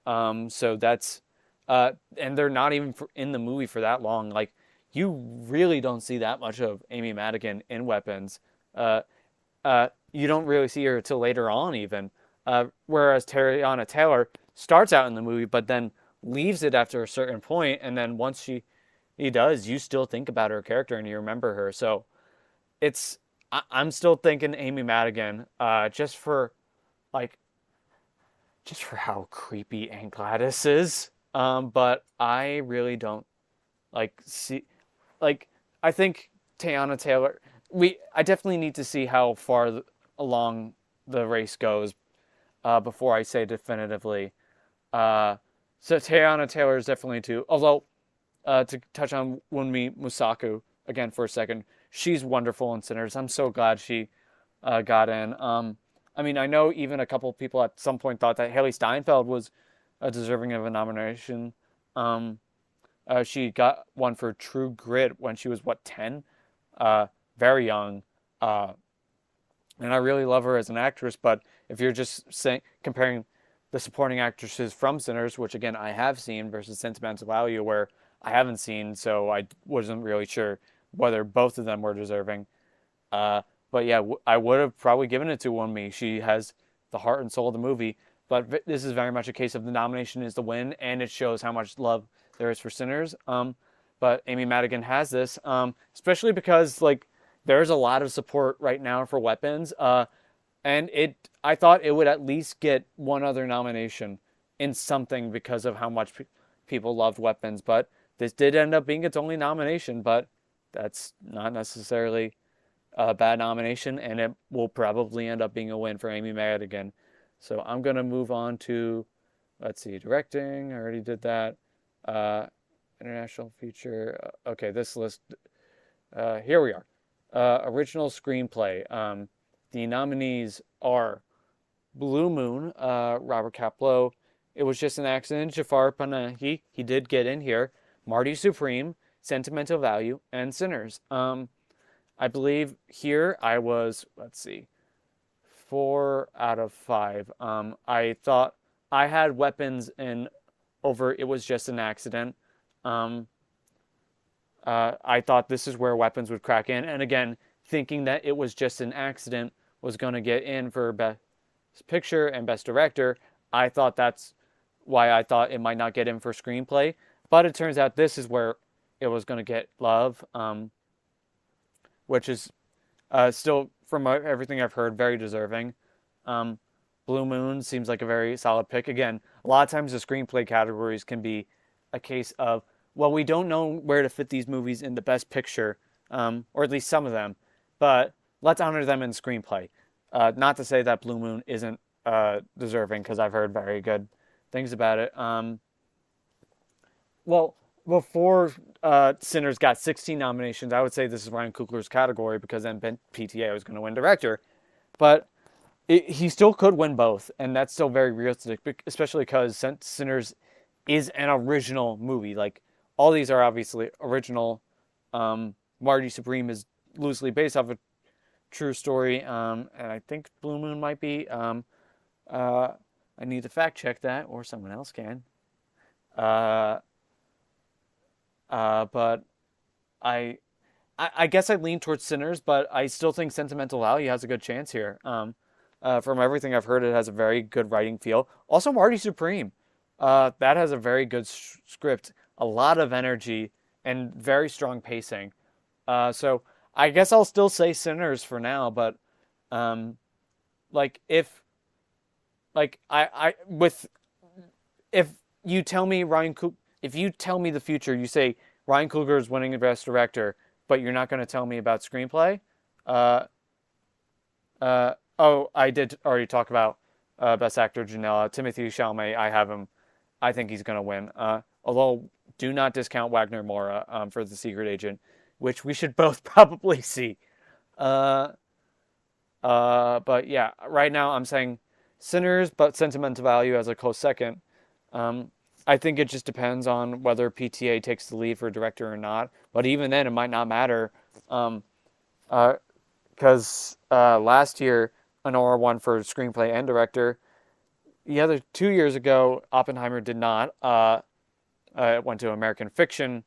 S1: So that's, and they're not even in the movie for that long. Like, you really don't see that much of Amy Madigan in Weapons. You don't really see her till later on even. Whereas Teyana Taylor starts out in the movie, but then leaves it after a certain point, and then once he does, you still think about her character and you remember her. So I'm still thinking Amy Madigan, just for how creepy Aunt Gladys is. But I really don't see, I think Teyana Taylor, I definitely need to see how far along the race goes, before I say definitively. So Teyana Taylor is definitely two. Although, to touch on Wunmi Musaku again for a second, she's wonderful in Sinners. I'm so glad she got in. I know even a couple of people at some point thought that Haley Steinfeld was deserving of a nomination. She got one for True Grit when she was, 10? Very young. And I really love her as an actress, but if you're just comparing the supporting actresses from Sinners, which again I have seen, versus Sentimental Value, where I haven't seen, so I wasn't really sure whether both of them were deserving. Uh, but yeah, I would have probably given it to Won-Mi. She has the heart and soul of the movie. But this is very much a case of the nomination is the win, and it shows how much love there is for Sinners. But Amy Madigan has this, especially because like there's a lot of support right now for Weapons. And I thought it would at least get one other nomination in something because of how much people loved Weapons. But this did end up being its only nomination, but that's not necessarily a bad nomination, and it will probably end up being a win for Amy Madigan. So I'm going to move on to, let's see, directing. I already did that. International feature. Okay, this list. Here we are. Original screenplay. The nominees are Blue Moon, Robert Kaplow. It Was Just an Accident, Jafar Panahi. He did get in here. Marty Supreme, Sentimental Value, and Sinners. I believe here I was, let's see, 4 out of 5. I thought I had Weapons in over It Was Just an Accident. I thought this is where Weapons would crack in. And again, thinking that It Was Just an Accident was going to get in for Best Picture and Best Director, I thought that's why I thought it might not get in for Screenplay. But it turns out this is where it was going to get love, which is still, from everything I've heard, very deserving. Blue Moon seems like a very solid pick. Again, a lot of times the screenplay categories can be a case of, well, we don't know where to fit these movies in the Best Picture, or at least some of them, but let's honor them in screenplay. Not to say that Blue Moon isn't deserving, because I've heard very good things about it. Well, before Sinners got 16 nominations, I would say this is Ryan Coogler's category, because then PTA was going to win director. But he still could win both, and that's still very realistic, especially because Sinners is an original movie. Like, all these are obviously original. Marty Supreme is loosely based off a true story, and I think Blue Moon might be. I need to fact check that, or someone else can. But I guess I lean towards Sinners, but I still think Sentimental Value has a good chance here. From everything I've heard, it has a very good writing feel. Also, Marty Supreme. That has a very good script, a lot of energy, and very strong pacing. So I guess I'll still say Sinners for now, but if you tell me if you tell me the future, you say Ryan Coogler is winning the Best Director, but you're not going to tell me about screenplay. Oh, I did already talk about Best Actor Janela. Timothy Chalamet, I have him. I think he's going to win. Although, do not discount Wagner Moura for The Secret Agent, which we should both probably see. But yeah, right now I'm saying Sinners, but Sentimental Value as a close second. I think it just depends on whether PTA takes the lead for director or not. But even then, it might not matter. Because last year, Honora won for screenplay and director. The other 2 years ago, Oppenheimer did not. It went to American Fiction,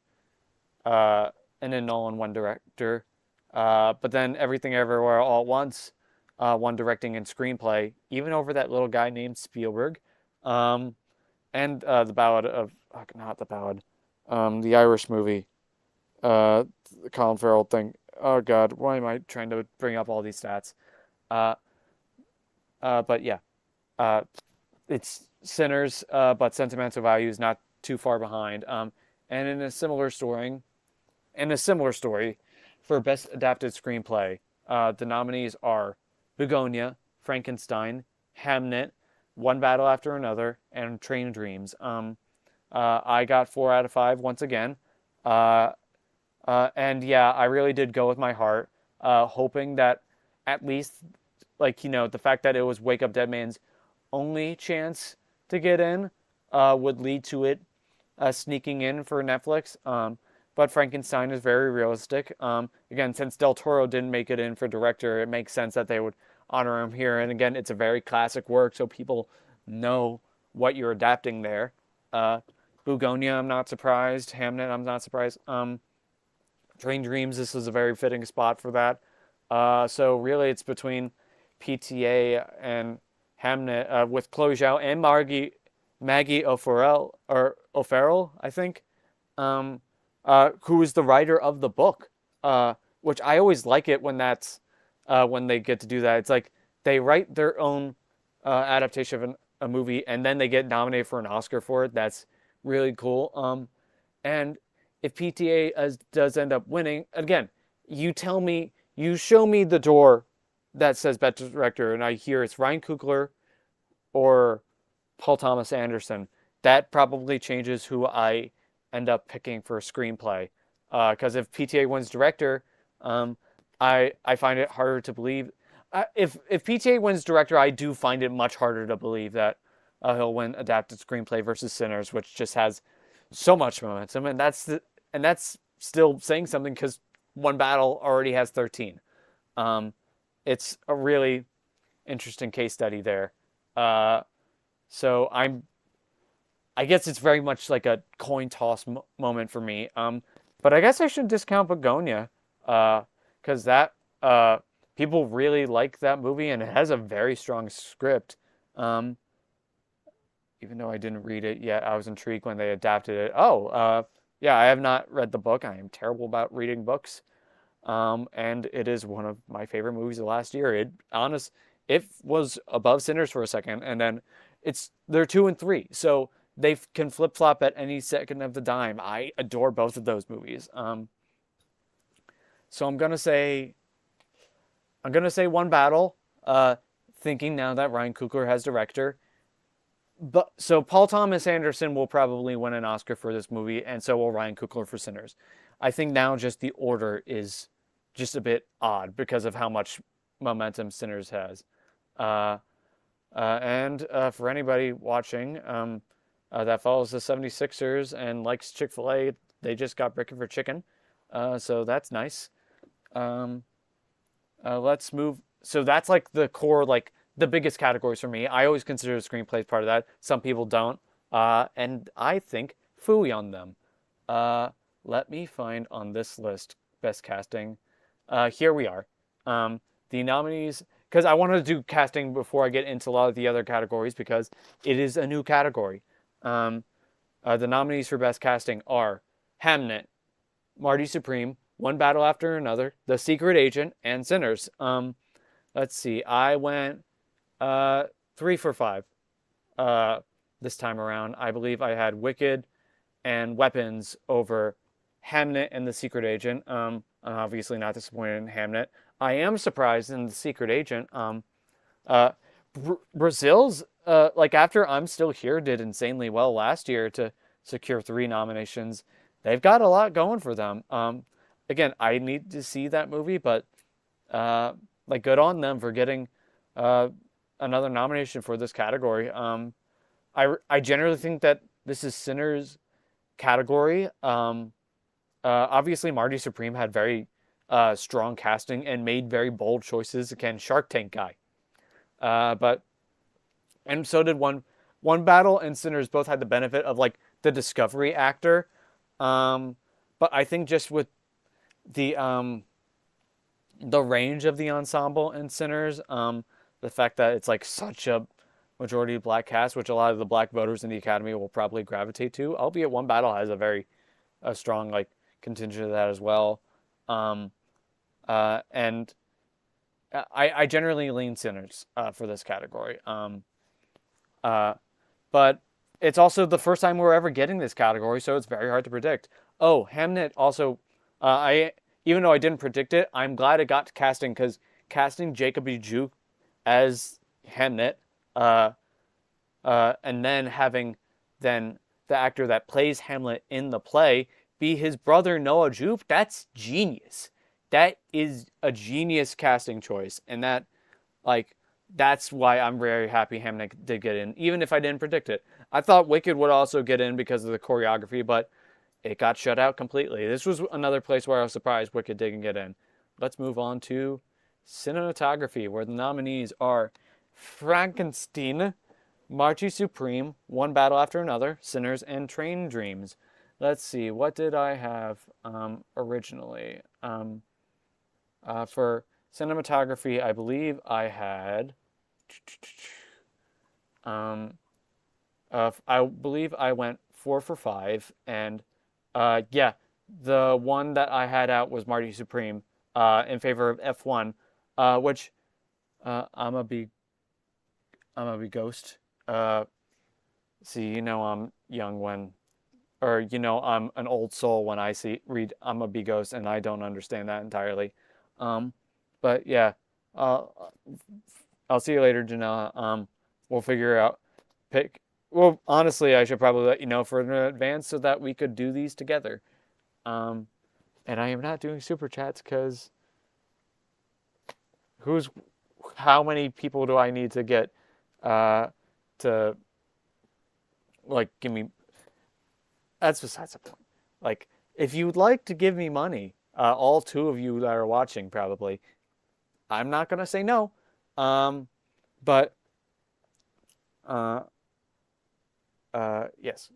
S1: and then Nolan won director. But then Everything Everywhere All at Once won directing and screenplay, even over that little guy named Spielberg. And the Ballad of, not the Ballad, the Irish movie, the Colin Farrell thing. Oh God, why am I trying to bring up all these stats? But yeah, it's Sinners, but Sentimental Value is not too far behind. And in a similar story, for Best Adapted Screenplay, the nominees are Begonia, Frankenstein, Hamnet, One Battle After Another, and Train Dreams. I got 4 out of 5 once again. And yeah, I really did go with my heart, hoping that at least, the fact that it was Wake Up Dead Man's only chance to get in would lead to it sneaking in for Netflix. But Frankenstein is very realistic. Again, since Del Toro didn't make it in for director, it makes sense that they would honor him here. And again, it's a very classic work, so people know what you're adapting there. Bugonia, I'm not surprised. Hamnet, I'm not surprised. Train Dreams, this is a very fitting spot for that. So really, it's between PTA and Hamnet with Chloe Zhao and Maggie O'Farrell, I think, who is the writer of the book. Which I always like it when that's when they get to do that. It's like they write their own adaptation of a movie and then they get nominated for an Oscar for it. That's really cool. And if PTA does end up winning, again, you show me the door that says Best Director, and I hear it's Ryan Coogler or Paul Thomas Anderson. That probably changes who I end up picking for a screenplay. Because if PTA wins Director, I find it harder to believe. If PTA wins Director, I do find it much harder to believe that he'll win Adapted Screenplay versus Sinners, which just has so much momentum, and that's still saying something because One Battle already has 13. It's a really interesting case study there. So I guess it's very much like a coin toss moment for me. But I guess I should discount Begonia, because that people really like that movie and it has a very strong script. Even though I didn't read it yet, I was intrigued when they adapted it. Yeah, I have not read the book. I am terrible about reading books. And it is one of my favorite movies of last year. It was above Sinners for a second, and then they're 2 and 3. So they can flip-flop at any second of the dime. I adore both of those movies. So I'm gonna say One Battle, thinking now that Ryan Coogler has director. But so Paul Thomas Anderson will probably win an Oscar for this movie, and so will Ryan Coogler for Sinners. I think now just the order is just a bit odd because of how much momentum Sinners has. And for anybody watching that follows the 76ers and likes Chick-fil-A, they just got Brickin' for Chicken. So that's nice. Let's move. So that's like the core, like the biggest categories for me. I always consider the screenplay part of that. Some people don't. And I think phooey on them. Let me find on this list best casting. Here we are. The nominees, because I wanted to do casting before I get into a lot of the other categories because it is a new category. The nominees for best casting are Hamnet, Marty Supreme, One Battle After Another, The Secret Agent, and Sinners. Let's see. I went 3 for 5 this time around. I believe I had Wicked and Weapons over Hamnet and The Secret Agent. I'm obviously not disappointed in Hamnet. I am surprised in The Secret Agent. Brazil's, after I'm Still Here did insanely well last year to secure 3 nominations. They've got a lot going for them. Again, I need to see that movie, but good on them for getting another nomination for this category. I generally think that this is Sinners category. Obviously, Marty Supreme had very strong casting and made very bold choices. Again, Shark Tank guy. And so did One Battle and Sinners both had the benefit of the discovery actor. But I think just with the range of the ensemble in Sinners, the fact that it's such a majority black cast, which a lot of the black voters in the Academy will probably gravitate to, albeit One Battle has a very strong contingent of that as well. And I generally lean Sinners for this category. But it's also the first time we're ever getting this category, so it's very hard to predict. Oh, Hamnet also, even though I didn't predict it, I'm glad it got to casting, because casting Jacob E. Juke as Hamnet, and then having the actor that plays Hamlet in the play be his brother Noah Jupe, that's genius. That is a genius casting choice, and that's why I'm very happy Hamnet did get in, even if I didn't predict it. I thought Wicked would also get in because of the choreography, but it got shut out completely. This was another place where I was surprised Wicked didn't get in. Let's move on to cinematography, where the nominees are Frankenstein, Marty Supreme, One Battle After Another, Sinners, and Train Dreams. Let's see, what did I have originally? For cinematography, I believe I had. Um, I believe I went 4 for 5, and yeah, the one that I had out was Marty Supreme in favor of F1, which I'm a big ghost. Uh, See, I'm young when, or I'm an old soul when I read I'm a big ghost, and I don't understand that entirely. Um, but yeah, uh, I'll see you later, Janela. We'll figure out pick. Well, honestly, I should probably let you know further in advance so that we could do these together. Um, and I am not doing super chats because who's how many people do I need to get to like give me? That's besides the point. Like, if you'd like to give me money, all two of you that are watching probably, I'm not gonna say no. But uh, yes,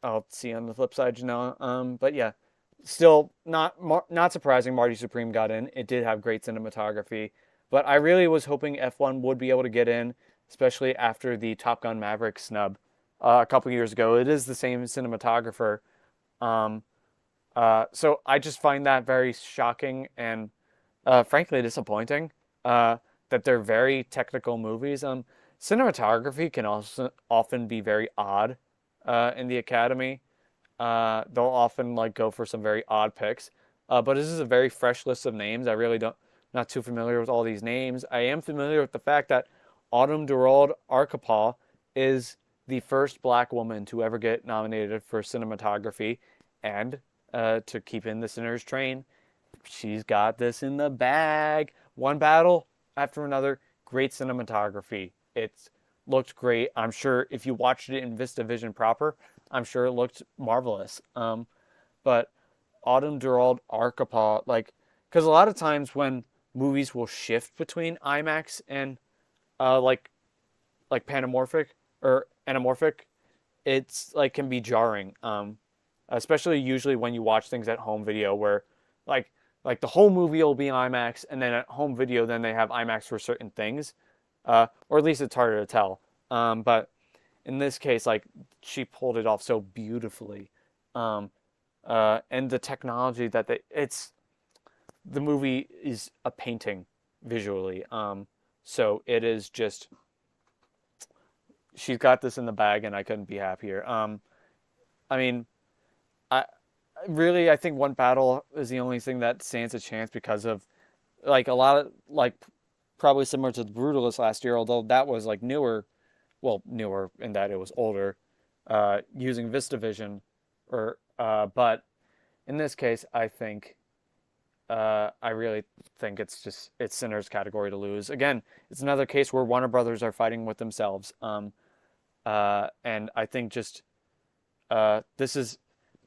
S1: I'll see you on the flip side, but yeah, still not surprising. Marty Supreme got in. It did have great cinematography, but I really was hoping F1 would be able to get in, especially after the Top Gun Maverick snub a couple years ago. It is the same cinematographer, um, so I just find that very shocking and frankly disappointing that they're very technical movies. Cinematography can also often be very odd in the Academy. They'll often like go for some very odd picks. But this is a very fresh list of names. I really don't not too familiar with all these names. I am familiar with the fact that Autumn Durald Arkapaw is the first black woman to ever get nominated for cinematography, and to keep in the Sinner's train, she's got this in the bag. One battle after another, great cinematography. It's looked great. I'm sure if you watched it in VistaVision proper, I'm sure it looked marvelous. But Autumn Durald Arkapaw, like, because a lot of times when movies will shift between IMAX and like panamorphic or anamorphic, it's like can be jarring. Especially usually when you watch things at home video where like the whole movie will be in IMAX, and then at home video then they have IMAX for certain things, or at least it's harder to tell. But in this case, like she pulled it off so beautifully, and the technology that the movie is a painting visually. So it is just she's got this in the bag, and I couldn't be happier. I mean, I I think One Battle is the only thing that stands a chance because of like a lot of like probably similar to the Brutalist last year, although that was like newer in that it was older, using VistaVision, but in this case, I really think it's Sinner's category to lose. Again, it's another case where Warner Brothers are fighting with themselves, and I think just this is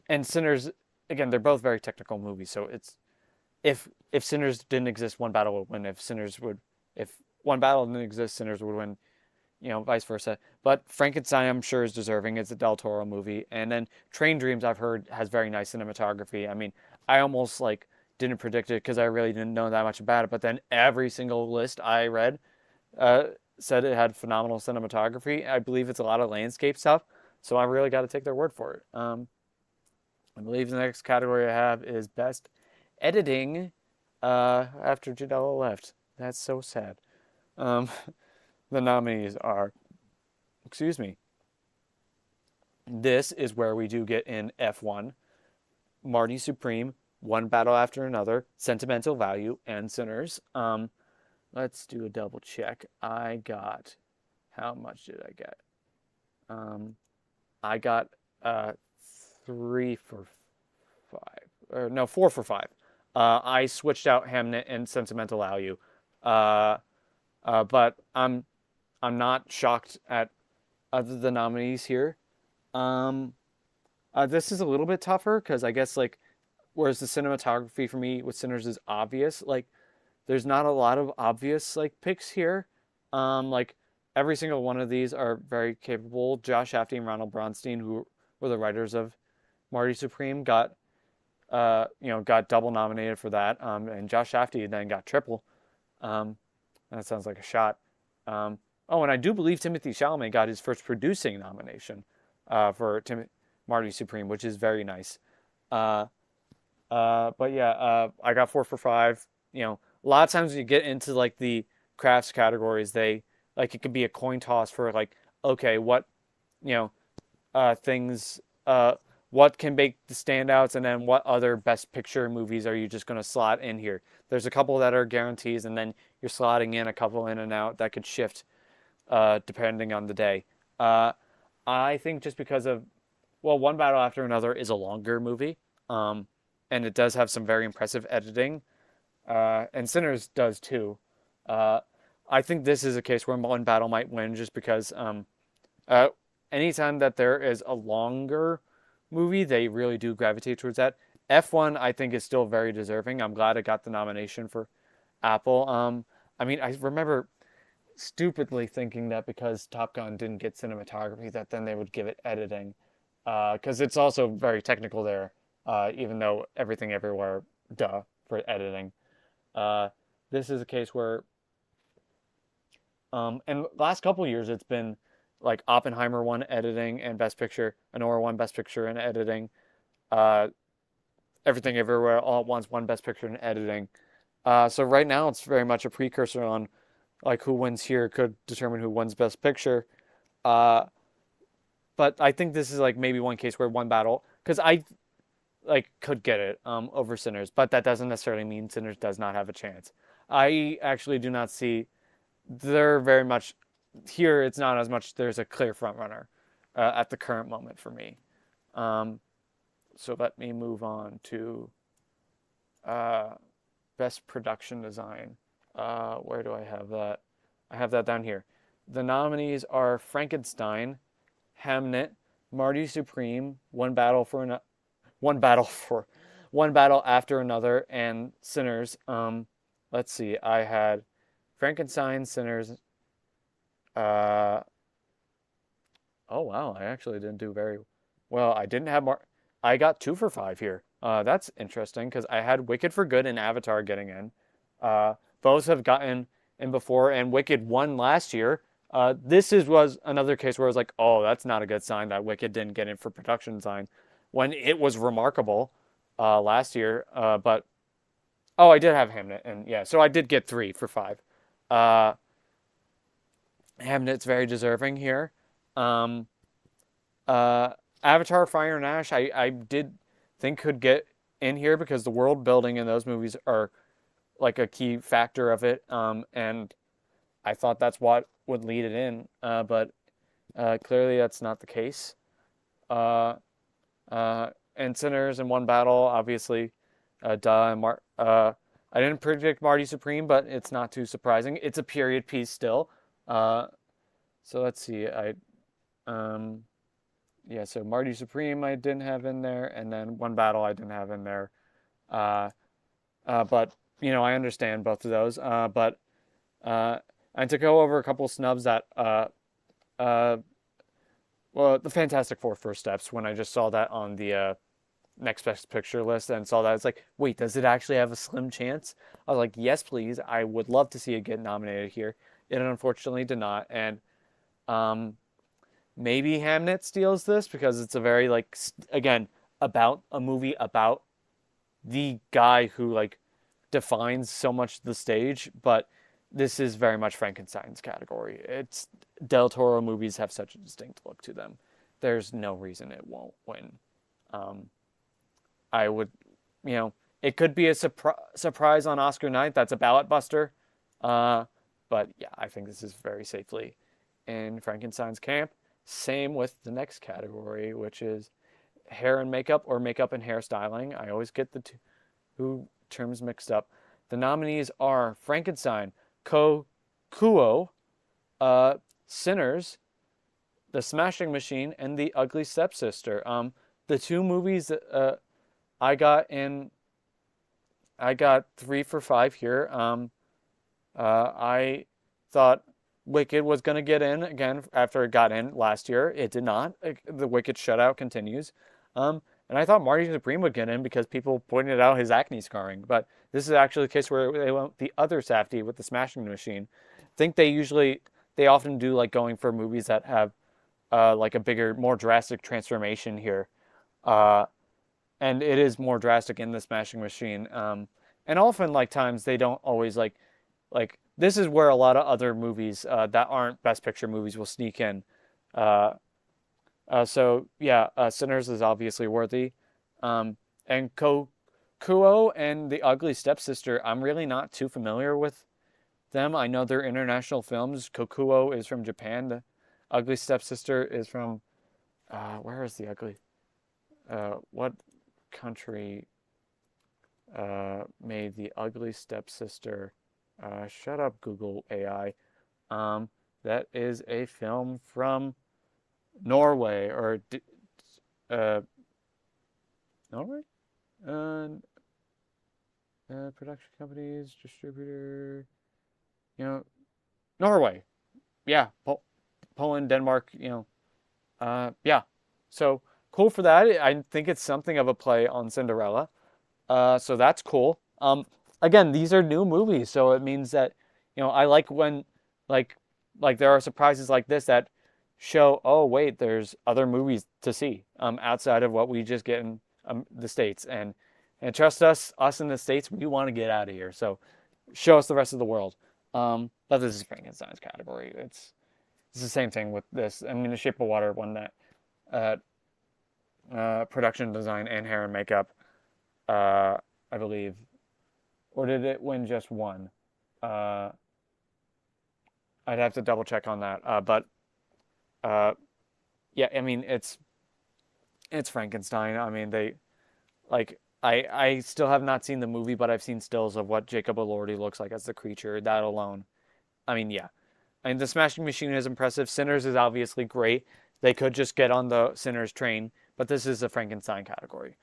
S1: and Sinners again. They're both very technical movies, so it's if Sinners didn't exist, One Battle would win. If One Battle didn't exist, Sinners would win. Vice versa. But Frankenstein, I'm sure, is deserving. It's a Del Toro movie. And then Train Dreams, I've heard, has very nice cinematography. I mean, I almost like didn't predict it because I really didn't know that much about it. But then every single list I read said it had phenomenal cinematography. I believe it's a lot of landscape stuff. So I really got to take their word for it. I believe the next category I have is Best Editing after Janela left. That's so sad. The nominees are, excuse me, this is where we do get in F1, Marty Supreme, One Battle After Another, Sentimental Value, and Sinners. Let's do a double check. How much did I get? I got 3 for 5, or no, 4 for 5. I switched out Hamnet and Sentimental Value, but I'm not shocked at the nominees here. This is a little bit tougher because I guess like whereas the cinematography for me with Sinners is obvious, like there's not a lot of obvious like picks here. Like every single one of these are very capable. Josh Shafty and Ronald Bronstein, who were the writers of Marty Supreme, got double nominated for that. And Josh Shafty then got triple. Um, that sounds like a shot. And I do believe Timothy Chalamet got his first producing nomination for Marty Supreme, which is very nice. Uh, but yeah, I got 4 for 5. A lot of times when you get into like the crafts categories, they like it could be a coin toss for like, okay, what you know, things, what can make the standouts, and then what other Best Picture movies are you just going to slot in here? There's a couple that are guarantees, and then you're slotting in a couple in and out that could shift depending on the day. I think just because of, well, One Battle After Another is a longer movie, and it does have some very impressive editing, and Sinners does too. Uh, I think this is a case where One Battle might win just because uh, anytime that there is a longer movie, they really do gravitate towards that. F1, I think, is still very deserving. I'm glad it got the nomination for Apple. I mean, I remember stupidly thinking that because Top Gun didn't get cinematography, that then they would give it editing, because it's also very technical there, even though everything everywhere, duh, for editing. Uh, this is a case where, and last couple years, it's been like Oppenheimer won editing and Best Picture, Anora won Best Picture and editing, uh, Everything Everywhere All at Once won Best Picture and editing. So right now, it's very much a precursor on like who wins here could determine who wins Best Picture. Uh, but I think this is like maybe one case where One Battle, because I like could get it over Sinners, but that doesn't necessarily mean Sinners does not have a chance. I actually do not see they're very much here. It's not as much. There's a clear front runner at the current moment for me. Um, so let me move on to uh, Best Production Design. Where do I have that? I have that down here. The nominees are Frankenstein, Hamnet, Marty Supreme, One Battle After Another, and Sinners. Let's see. I had Frankenstein, Sinners. Uh, oh wow, I actually didn't do very well. I didn't have I got 2 for 5 here. That's interesting because I had Wicked for Good and Avatar getting in. Both have gotten in before, and Wicked won last year. Was another case where I was like, oh, that's not a good sign that Wicked didn't get in for production design when it was remarkable last year. But oh, I did have Hamnet, and yeah, so I did get 3 for 5. Uh, Hamnet's very deserving here. Um, Avatar, Fire and Ash, I did think could get in here because the world building in those movies are like a key factor of it. And I thought that's what would lead it in. But clearly that's not the case. Uh, and Sinners and One Battle, obviously, duh. I didn't predict Marty Supreme, but it's not too surprising. It's a period piece still. So let's see. Yeah, so Marty Supreme I didn't have in there, and then One Battle I didn't have in there. Uh, but I understand both of those. But and to go over a couple of snubs that well, the Fantastic Four First Steps, when I just saw that on the Next Best Picture list and saw that, it's like, wait, does it actually have a slim chance? I was like, yes, please. I would love to see it get nominated here. It unfortunately did not. And maybe Hamnet steals this because it's a very, like, again, about a movie about the guy who, like, defines so much the stage, but this is very much Frankenstein's category. It's Del Toro movies have such a distinct look to them. There's no reason it won't win. I would, it could be a surprise on Oscar night. That's a ballot buster. But yeah, I think this is very safely in Frankenstein's camp. Same with the next category, which is hair and makeup or makeup and hairstyling. I always get the two terms mixed up. The nominees are Frankenstein, Kuo, Sinners, The Smashing Machine, and The Ugly Stepsister. The two movies that I got 3 for 5 here. I thought Wicked was going to get in again after it got in last year. It did not. The Wicked shutout continues. And I thought Marty Supreme would get in because people pointed out his acne scarring. But this is actually the case where they went the other Safdie with the Smashing Machine. I think they often do like going for movies that have like a bigger, more drastic transformation here. Uh, and it is more drastic in the Smashing Machine. And often, like times, they don't always like this is where a lot of other movies that aren't Best Picture movies will sneak in. Uh, so yeah, Sinners is obviously worthy, and Kuo and the Ugly Stepsister. I'm really not too familiar with them. I know they're international films. Kokuo is from Japan. The Ugly Stepsister is from where is the Ugly? What country made the Ugly Stepsister? Shut up, Google AI. That is a film from Norway or Norway? Uh, Production companies, distributor, Norway. Yeah, Poland, Denmark, yeah. So cool for that. I think it's something of a play on Cinderella. So that's cool. Again, these are new movies, so it means that, I like when, like, there are surprises like this that show, oh wait, there's other movies to see, outside of what we just get in the States, and trust us in the States, we want to get out of here. So show us the rest of the world. But this is Frankenstein's category. It's the same thing with this. I mean, The Shape of Water won that production design and hair and makeup, I believe. Or did it win just one? I'd have to double check on that. But yeah, I mean, it's Frankenstein. I mean, they like I still have not seen the movie, but I've seen stills of what Jacob Elordi looks like as the creature. That alone, I mean, yeah. I mean, the Smashing Machine is impressive. Sinners is obviously great. They could just get on the Sinners train, but this is a Frankenstein category.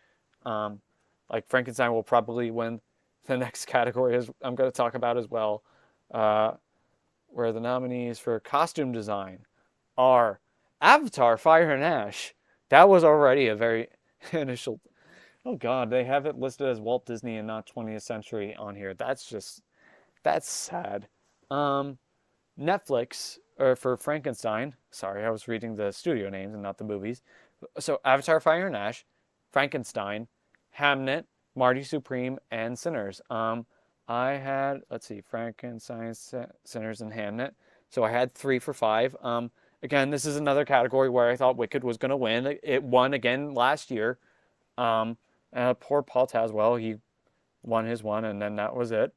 S1: Like Frankenstein will probably win the next category as I'm going to talk about as well, where the nominees for costume design are Avatar, Fire and Ash. That was already a very initial. Oh God, they have it listed as Walt Disney and not 20th Century on here. That's sad. Netflix, or for Frankenstein. Sorry, I was reading the studio names and not the movies. So Avatar, Fire and Ash, Frankenstein, Hamnet, Marty Supreme, and Sinners. I had, let's see, Frankenstein, Sinners, and Hamnet. So I had 3 for 5. Again, this is another category where I thought Wicked was going to win. It won again last year. Poor Paul Tazwell, he won his one, and then that was it.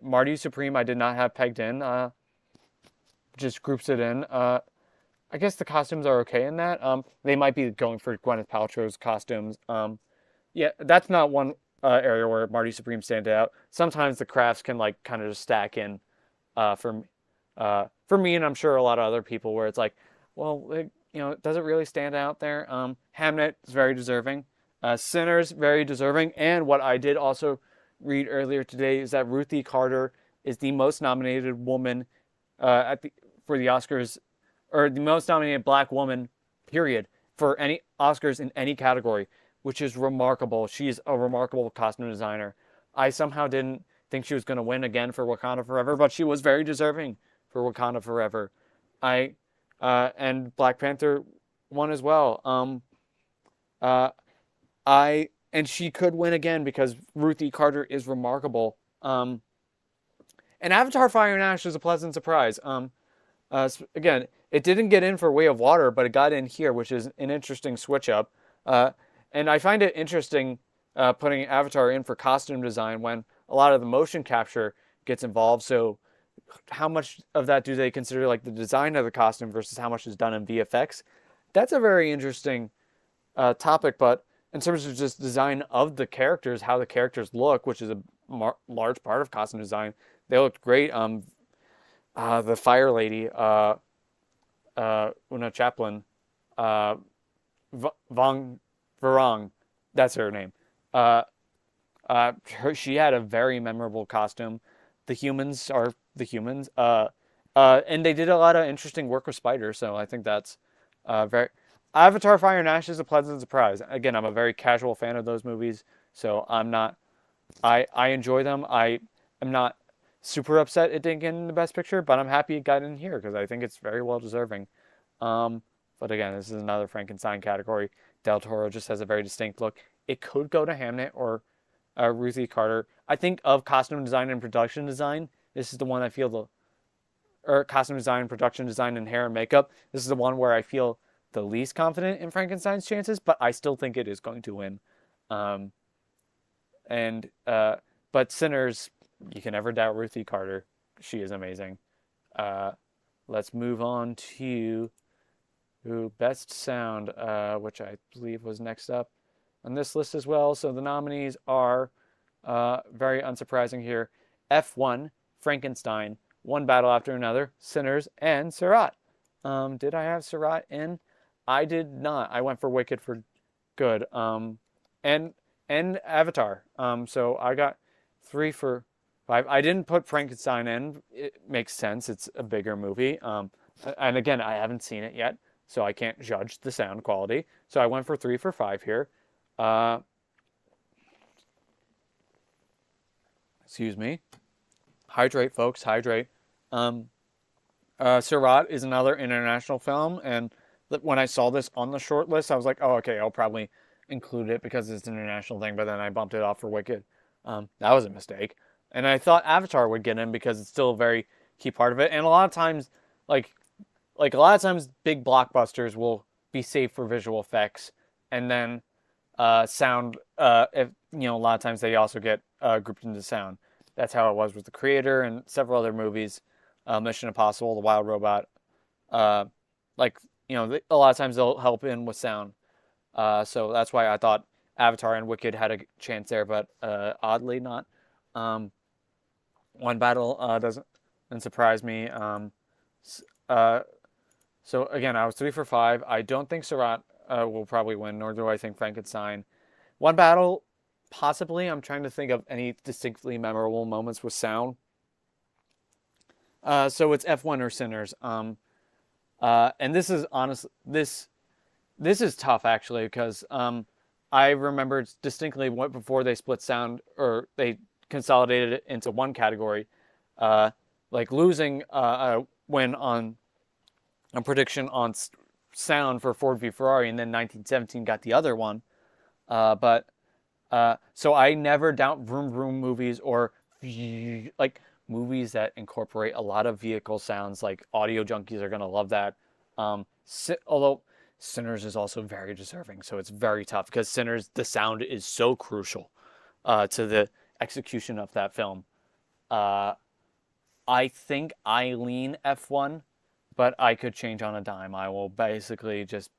S1: Marty Supreme, I did not have pegged in. Just groups it in. I guess the costumes are okay in that. They might be going for Gwyneth Paltrow's costumes. Yeah, that's not one area where Marty Supreme stands out. Sometimes the crafts can like kind of just stack in for me, and I'm sure a lot of other people, where it's like, well, does it really stand out there? Hamnet is very deserving. Sinners, very deserving. And what I did also read earlier today is that Ruthie Carter is the most nominated woman for the Oscars, or the most nominated Black woman, period, for any Oscars in any category, which is remarkable. She's a remarkable costume designer. I somehow didn't think she was going to win again for Wakanda Forever, but she was very deserving for Wakanda Forever. And Black Panther won as well. And she could win again because Ruthie Carter is remarkable. And Avatar: Fire and Ash is a pleasant surprise. Again, it didn't get in for Way of Water, but it got in here, which is an interesting switch up. And I find it interesting putting Avatar in for costume design when a lot of the motion capture gets involved. So how much of that do they consider like the design of the costume versus how much is done in VFX? That's a very interesting topic, but in terms of just design of the characters, how the characters look, which is a large part of costume design, they looked great. The Fire Lady, Una Chaplin, Varong, that's her name. She had a very memorable costume. The humans are the humans. And they did a lot of interesting work with spiders, so I think that's very. Avatar: Fire and Ash is a pleasant surprise. Again, I'm a very casual fan of those movies, so I'm not. I enjoy them. I am not super upset it didn't get in the Best Picture, but I'm happy it got in here because I think it's very well deserving. Um, but again, this is another Frankenstein category. Del Toro just has a very distinct look. It could go to Hamnet or Ruthie Carter. I think of costume design and production design, this is the one I feel the or costume design, production design, and hair and makeup. This is the one where I feel the least confident in Frankenstein's chances, but I still think it is going to win. Um, and but Sinners, you can never doubt Ruthie Carter. She is amazing. Uh, let's move on to Best Sound, which I believe was next up on this list as well. So the nominees are very unsurprising here: F1, Frankenstein, One Battle After Another, Sinners, and Seurat. Did I have Seurat in? I did not. I went for Wicked for Good. And Avatar. So I got 3 for 5. I didn't put Frankenstein in. It makes sense. It's a bigger movie. And again, I haven't seen it yet, so I can't judge the sound quality. So I went for 3 for 5 here. Excuse me. Hydrate, folks. Hydrate. Seurat is another international film, and when I saw this on the short list, I was like, oh, okay, I'll probably include it because it's an international thing, but then I bumped it off for Wicked. That was a mistake. And I thought Avatar would get in because it's still a very key part of it. And a lot of times, like a lot of times, big blockbusters will be safe for visual effects, and then sound. If a lot of times they also get grouped into sound. That's how it was with The Creator and several other movies. Mission Impossible, The Wild Robot. A lot of times they'll help in with sound. So that's why I thought Avatar and Wicked had a chance there, but oddly not. One Battle doesn't surprise me. So again, I was 3 for 5. I don't think Seurat will probably win, nor do I think Frankenstein. One Battle, possibly. I'm trying to think of any distinctly memorable moments with sound. So it's F1 or Sinners. And this is this is tough actually because I remember distinctly before they split sound or they consolidated it into one category, like losing win on a prediction on sound for Ford v Ferrari, and then 1917 got the other one. So I never doubt vroom vroom movies or like movies that incorporate a lot of vehicle sounds. Like audio junkies are gonna love that. Although Sinners is also very deserving, so it's very tough because Sinners, the sound is so crucial to the execution of that film. I think I lean F1, but I could change on a dime. I will basically just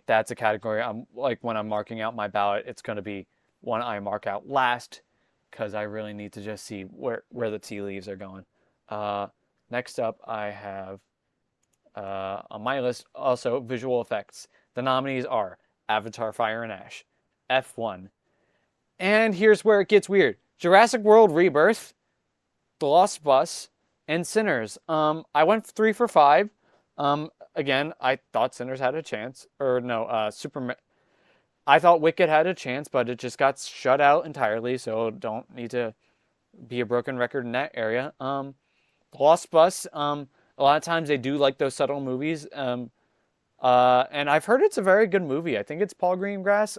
S1: that's a category I'm like when I'm marking out my ballot, it's going to be one I mark out last because I really need to just see where the tea leaves are going. Next up, I have on my list also visual effects. The nominees are Avatar: Fire and Ash, F1, and here's where it gets weird: Jurassic World: Rebirth, The Lost Bus, and Sinners. I went 3 for 5. Again, I thought Sinners had a chance, or no, Superman. I thought Wicked had a chance, but it just got shut out entirely. So don't need to be a broken record in that area. The Lost Bus. A lot of times they do like those subtle movies. And I've heard it's a very good movie. I think it's Paul Greengrass.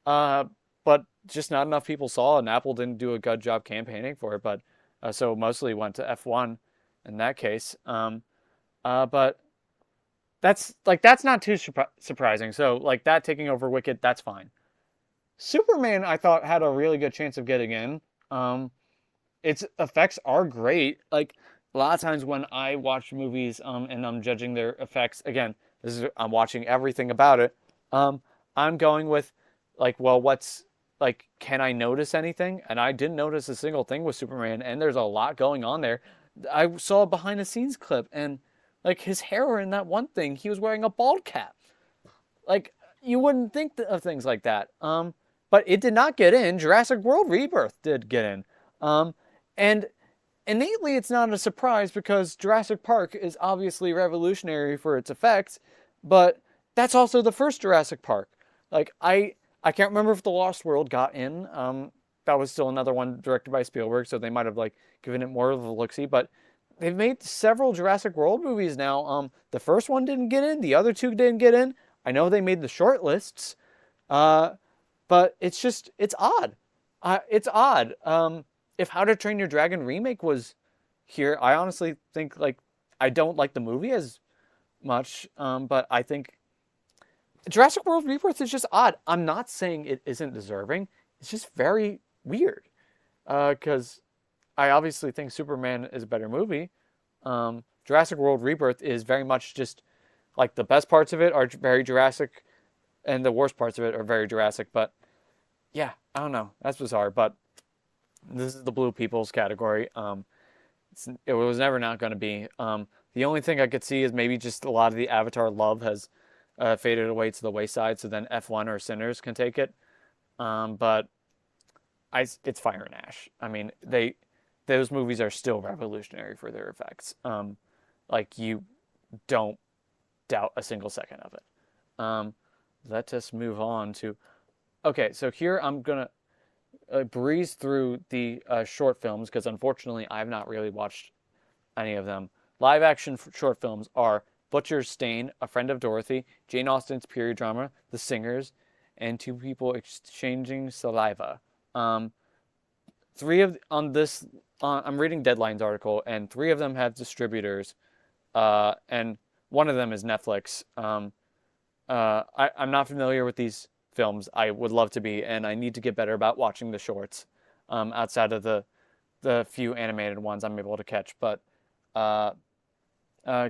S1: But just not enough people saw it, and Apple didn't do a good job campaigning for it. But so mostly went to F1 in that case. But that's not too surprising. So that taking over Wicked, that's fine. Superman, I thought had a really good chance of getting in. Its effects are great. A lot of times when I watch movies and I'm judging their effects, again, I'm watching everything about it. I'm going with can I notice anything? And I didn't notice a single thing with Superman, and there's a lot going on there. I saw a behind the scenes clip, and his hair in that one thing, he was wearing a bald cap. You wouldn't think of things like that. But it did not get in. Jurassic World Rebirth did get in. And innately it's not a surprise because Jurassic Park is obviously revolutionary for its effects, but that's also the first Jurassic Park. Like I can't remember if The Lost World got in. That was still another one directed by Spielberg, so they might have like given it more of a look-see, but they've made several Jurassic World movies now. The first one didn't get in, the other two didn't get in. I know they made the short lists, uh, but it's odd. It's odd. If How to Train Your Dragon remake was here, I honestly think like I don't like the movie as much, but I think Jurassic World Rebirth is just odd. I'm not saying it isn't deserving. It's just very weird. Because I obviously think Superman is a better movie. Jurassic World Rebirth is very much just like the best parts of it are very Jurassic, and the worst parts of it are very Jurassic. But yeah, I don't know. That's bizarre. But this is the Blue People's category. It was never not going to be. The only thing I could see is maybe just a lot of the Avatar love has faded away to the wayside, so then F1 or Sinners can take it. But it's Fire and Ash. I mean, those movies are still revolutionary for their effects. Like you don't doubt a single second of it. Let us move on to. Okay, so here I'm gonna breeze through the short films because unfortunately I've not really watched any of them. Live action short films are Butcher's Stain, A Friend of Dorothy, Jane Austen's period drama, The Singers, and Two People Exchanging Saliva. Three of on this, I'm reading Deadline's article, and three of them have distributors, and one of them is Netflix. I'm not familiar with these films. I would love to be, and I need to get better about watching the shorts, outside of the few animated ones I'm able to catch. But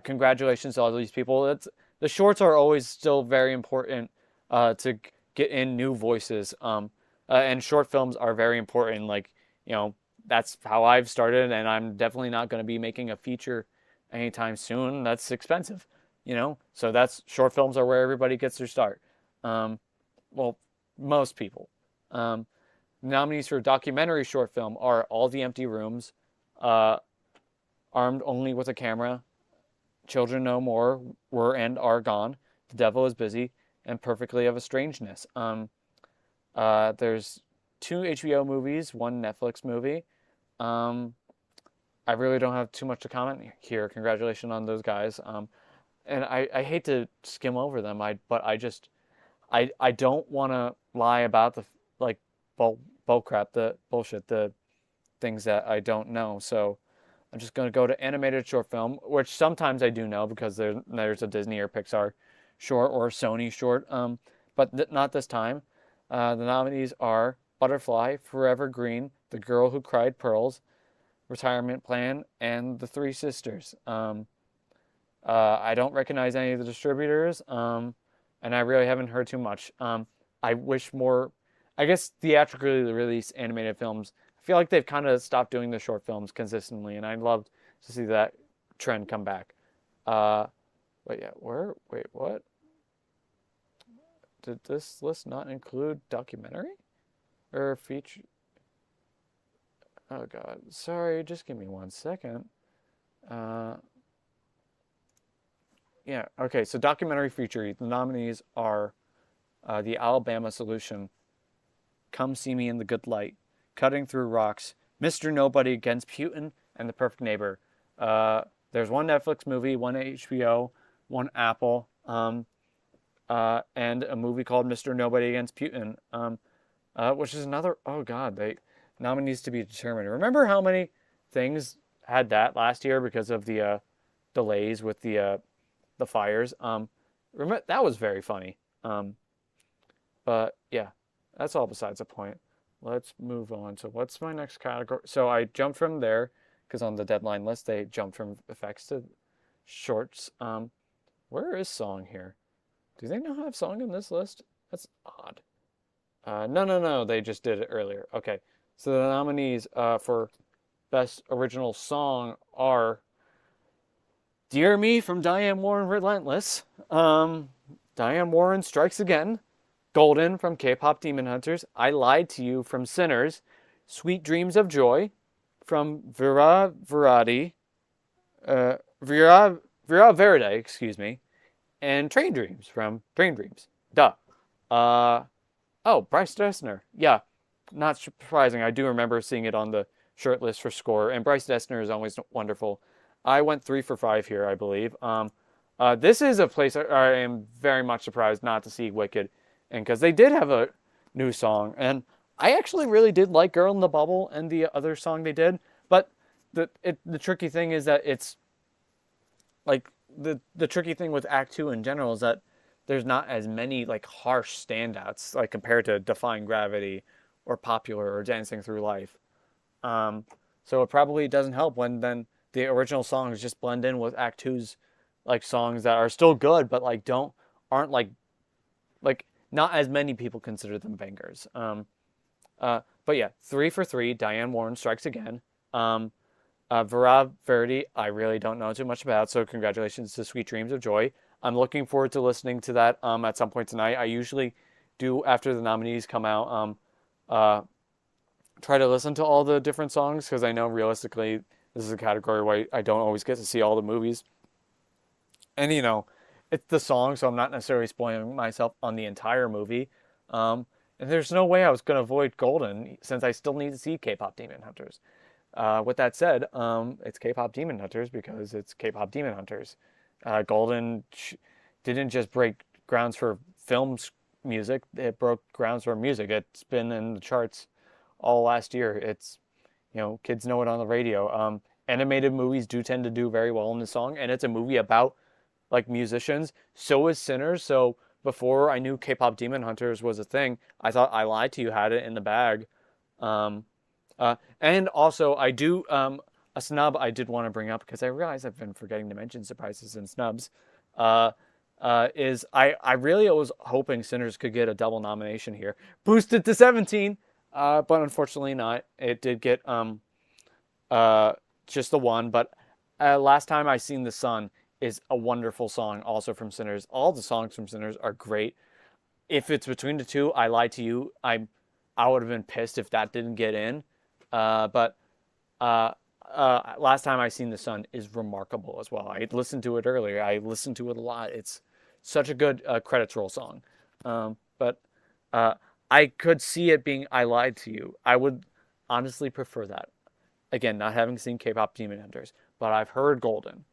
S1: congratulations to all these people. The shorts are always still very important to get in new voices. And short films are very important. Like, that's how I've started, and I'm definitely not going to be making a feature anytime soon. That's expensive, So that's short films are where everybody gets their start. Well, most people. Nominees for documentary short film are All the Empty Rooms, Armed Only with a Camera, Children No More, Were and Are Gone, The Devil is Busy, and Perfectly of a Strangeness. There's 2 HBO movies, 1 Netflix movie. I really don't have too much to comment here. Congratulations on those guys. And I hate to skim over them. I don't want to lie about the bull crap, the bullshit, the things that I don't know. So I'm just going to go to animated short film, which sometimes I do know because there's a Disney or Pixar short or Sony short, but not this time. The nominees are Butterfly, Forever Green, The Girl Who Cried Pearls, Retirement Plan, and The Three Sisters. I don't recognize any of the distributors, and I really haven't heard too much. I wish more, I guess, theatrically released animated films. I feel like they've kind of stopped doing the short films consistently, and I'd love to see that trend come back. Wait, what? Did this list not include documentary? Or feature? Oh god, sorry, just give me 1 second. Yeah, okay, so documentary feature, the nominees are The Alabama Solution, Come See Me in the Good Light, Cutting Through Rocks, Mr. Nobody Against Putin, and The Perfect Neighbor. There's 1 Netflix movie, 1 HBO, 1 Apple, and a movie called Mr. Nobody Against Putin, which is another, oh god, nominees to be determined. Remember how many things had that last year because of the delays with the fires? Remember, that was very funny. But yeah, that's all besides the point. Let's move on. So what's my next category? So I jumped from there because on the deadline list they jumped from effects to shorts. Where is song here? Do they not have song in this list? That's odd. No. They just did it earlier. Okay. So the nominees for Best Original Song are Dear Me from Diane Warren Relentless, Diane Warren Strikes Again, Golden from K-Pop Demon Hunters, I Lied to You from Sinners, Sweet Dreams of Joy from uh, Vira Verde, excuse me, and Train Dreams from Train Dreams. Duh. Uh, oh, Bryce Dessner. Yeah, not surprising. I do remember seeing it on the short list for score, and Bryce Dessner is always wonderful. I went 3 for 5 here, I believe. This is a place I am very much surprised not to see Wicked, and because they did have a new song, and I actually really did like "Girl in the Bubble" and the other song they did, but the tricky thing is that it's like the tricky thing with Act Two in general is that there's not as many like harsh standouts like compared to Defying Gravity or Popular or Dancing Through Life. Um, so it probably doesn't help when then the original songs just blend in with Act Two's like songs that are still good, but like don't aren't like not as many people consider them bangers. But yeah, 3 for 3. Diane Warren strikes again. Vera Verdi, I really don't know too much about, so congratulations to Sweet Dreams of Joy. I'm looking forward to listening to that at some point tonight. I usually do after the nominees come out. Try to listen to all the different songs because I know realistically this is a category where I don't always get to see all the movies. And it's the song, so I'm not necessarily spoiling myself on the entire movie. And there's no way I was going to avoid Golden since I still need to see K-pop Demon Hunters. With that said, it's K-pop Demon Hunters because it's K-pop Demon Hunters. Golden didn't just break grounds for films music; it broke grounds for music. It's been in the charts all last year. It's kids know it on the radio. Animated movies do tend to do very well in the song, and it's a movie about like musicians. So is Sinners. So before I knew K-pop Demon Hunters was a thing, I thought I Lied to You had it in the bag. And also I do a snub I did want to bring up because I realize I've been forgetting to mention surprises and snubs. Is I really was hoping Sinners could get a double nomination here, boosted to 17, but unfortunately not. It did get just the one. But Last Time I Seen the Sun is a wonderful song, also from Sinners. All the songs from Sinners are great. If it's between the two, I Lied to You, I would have been pissed if that didn't get in. But Last Time I Seen the Sun is remarkable as well. I listened to it earlier. I listened to it a lot. It's such a good credits roll song. But I could see it being I Lied to You. I would honestly prefer that. Again, not having seen K-pop Demon Hunters, but I've heard Golden,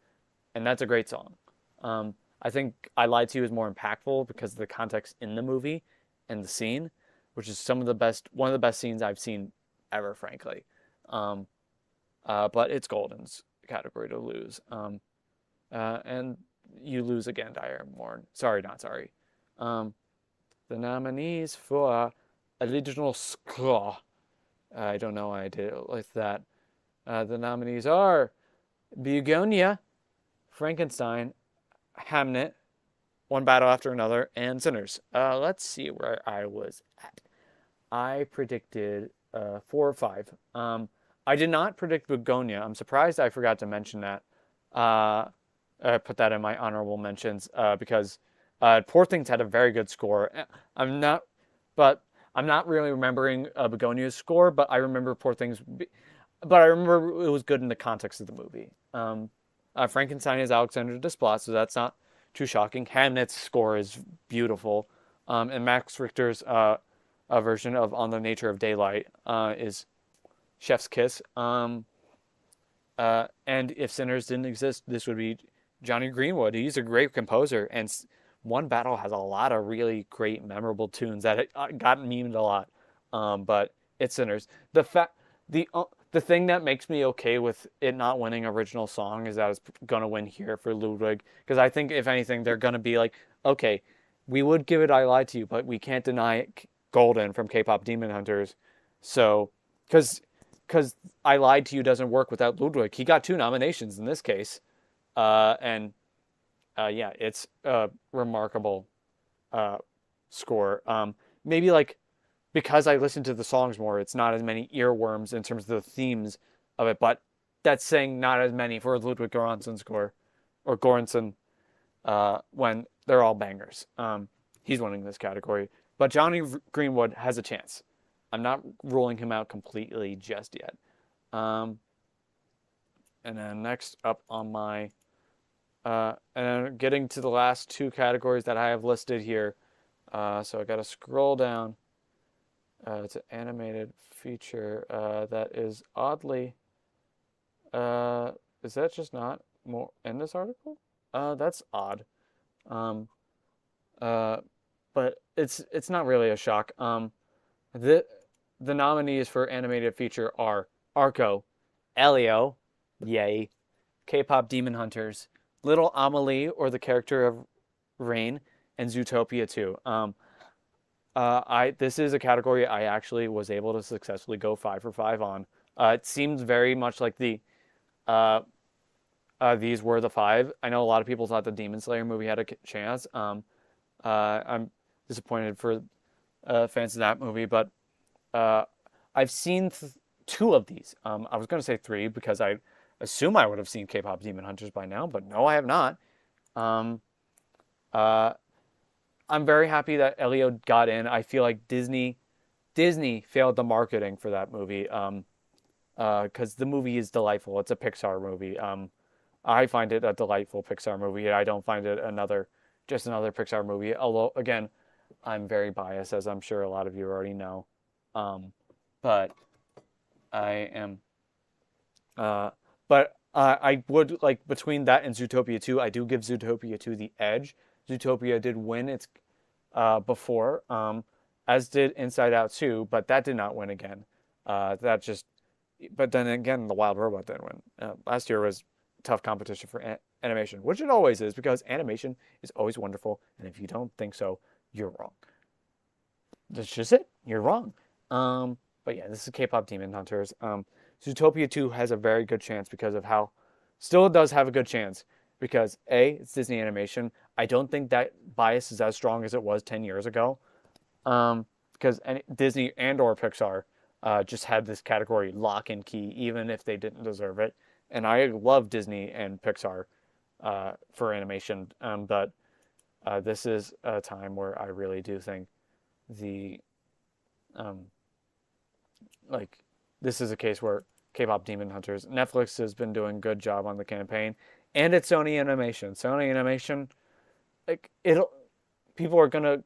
S1: and that's a great song. I think I Lied to You is more impactful because of the context in the movie and the scene, which is one of the best scenes I've seen ever, frankly. But it's Golden's category to lose. And you lose again, Diane Warren. Sorry, not sorry. The nominees for original score. I don't know why I did it like that. The nominees are Begonia, Frankenstein, Hamnet, One Battle After Another, and Sinners. Let's see where I was at. I predicted 4 or 5. I did not predict Begonia. I'm surprised I forgot to mention that. I put that in my honorable mentions because Poor Things had a very good score. I'm not really remembering Begonia's score, but I remember Poor Things. But I remember it was good in the context of the movie. Frankenstein is Alexander Desplat, so that's not too shocking. Hamnet's score is beautiful, and Max Richter's version of On the Nature of Daylight is Chef's Kiss. And if Sinners didn't exist, this would be Johnny Greenwood. He's a great composer, and One Battle has a lot of really great, memorable tunes that got memed a lot. But it's Sinners. The thing that makes me okay with it not winning original song is that it's going to win here for Ludwig. Because I think, if anything, they're going to be like, okay, we would give it I Lied to You, but we can't deny Golden from K-pop Demon Hunters. So, because I Lied to You doesn't work without Ludwig. He got 2 nominations in this case. Yeah, it's a remarkable score. Maybe like, because I listen to the songs more, it's not as many earworms in terms of the themes of it, but that's saying not as many for Ludwig Göransson's score, or Göransson, when they're all bangers. He's winning this category. But Johnny Greenwood has a chance. I'm not ruling him out completely just yet. And then next up on my, and then getting to the last two categories that I have listed here. So I got to scroll down. It's an animated feature that is oddly, is that just not more in this article? That's odd. Um, uh, but it's not really a shock. The the nominees for animated feature are Arco, Elio, yay, K-pop Demon Hunters, Little Amelie or the character of Rain, and Zootopia 2. I This is a category I actually was able to successfully go 5 for 5 on. It seems very much like uh, these were the five. I know a lot of people thought the Demon Slayer movie had a chance. I'm disappointed for fans of that movie, but uh, I've seen two of these. I was going to say three because I assume I would have seen K-pop Demon Hunters by now, but no, I have not. Um, uh, I'm very happy that Elio got in. I feel like Disney failed the marketing for that movie. Because the movie is delightful. It's a Pixar movie. I find it a delightful Pixar movie. I don't find it just another Pixar movie. Although, again, I'm very biased, as I'm sure a lot of you already know. But I am, I would like between that and Zootopia 2, I do give Zootopia 2 the edge. Zootopia did win its before, as did Inside Out 2, but that did not win again. But then again, The Wild Robot did win. Last year was tough competition for animation, which it always is because animation is always wonderful. And if you don't think so, you're wrong. That's just it. You're wrong. But yeah, this is K-pop Demon Hunters. Zootopia 2 has a very good chance because of how, still it does have a good chance because A, it's Disney animation. I don't think that bias is as strong as it was 10 years ago. Because Disney and or Pixar just had this category lock and key, even if they didn't deserve it. And I love Disney and Pixar for animation, but this is a time where I really do think the this is a case where K-pop Demon Hunters, Netflix has been doing a good job on the campaign, and it's Sony Animation. Sony Animation, people are gonna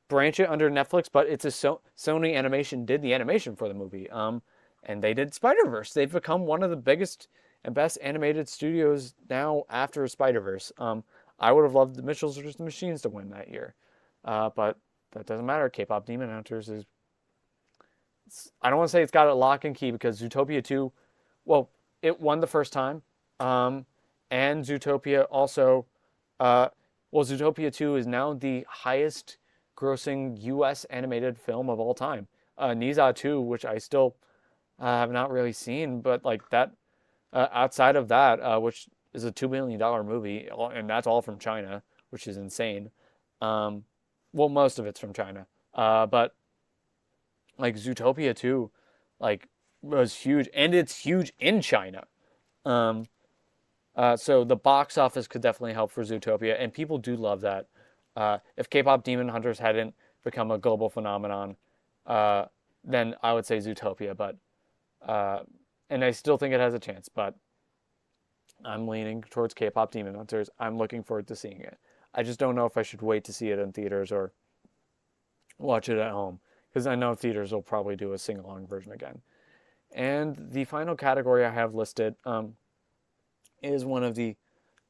S1: branch it under Netflix, but it's Sony Animation did the animation for the movie. And they did Spider-Verse. They've become one of the biggest and best animated studios now after Spider-Verse. I would have loved the Mitchells vs. the Machines to win that year, but that doesn't matter. K-pop Demon Hunters is. I don't want to say it's got a lock and key because Zootopia 2, well, it won the first time, and Zootopia also, Zootopia 2 is now the highest grossing U.S. animated film of all time. Niza 2, which I still have not really seen, but like that, outside of that, which is a $2 million movie, and that's all from China, which is insane. Most of it's from China. But like Zootopia 2, like was huge, and it's huge in China. So the box office could definitely help for Zootopia, and people do love that. If K-pop Demon Hunters hadn't become a global phenomenon, then I would say Zootopia. But and I still think it has a chance. But I'm leaning towards K-pop Demon Hunters. I'm looking forward to seeing it. I just don't know if I should wait to see it in theaters or watch it at home, because I know theaters will probably do a sing-along version again. And the final category I have listed is one of the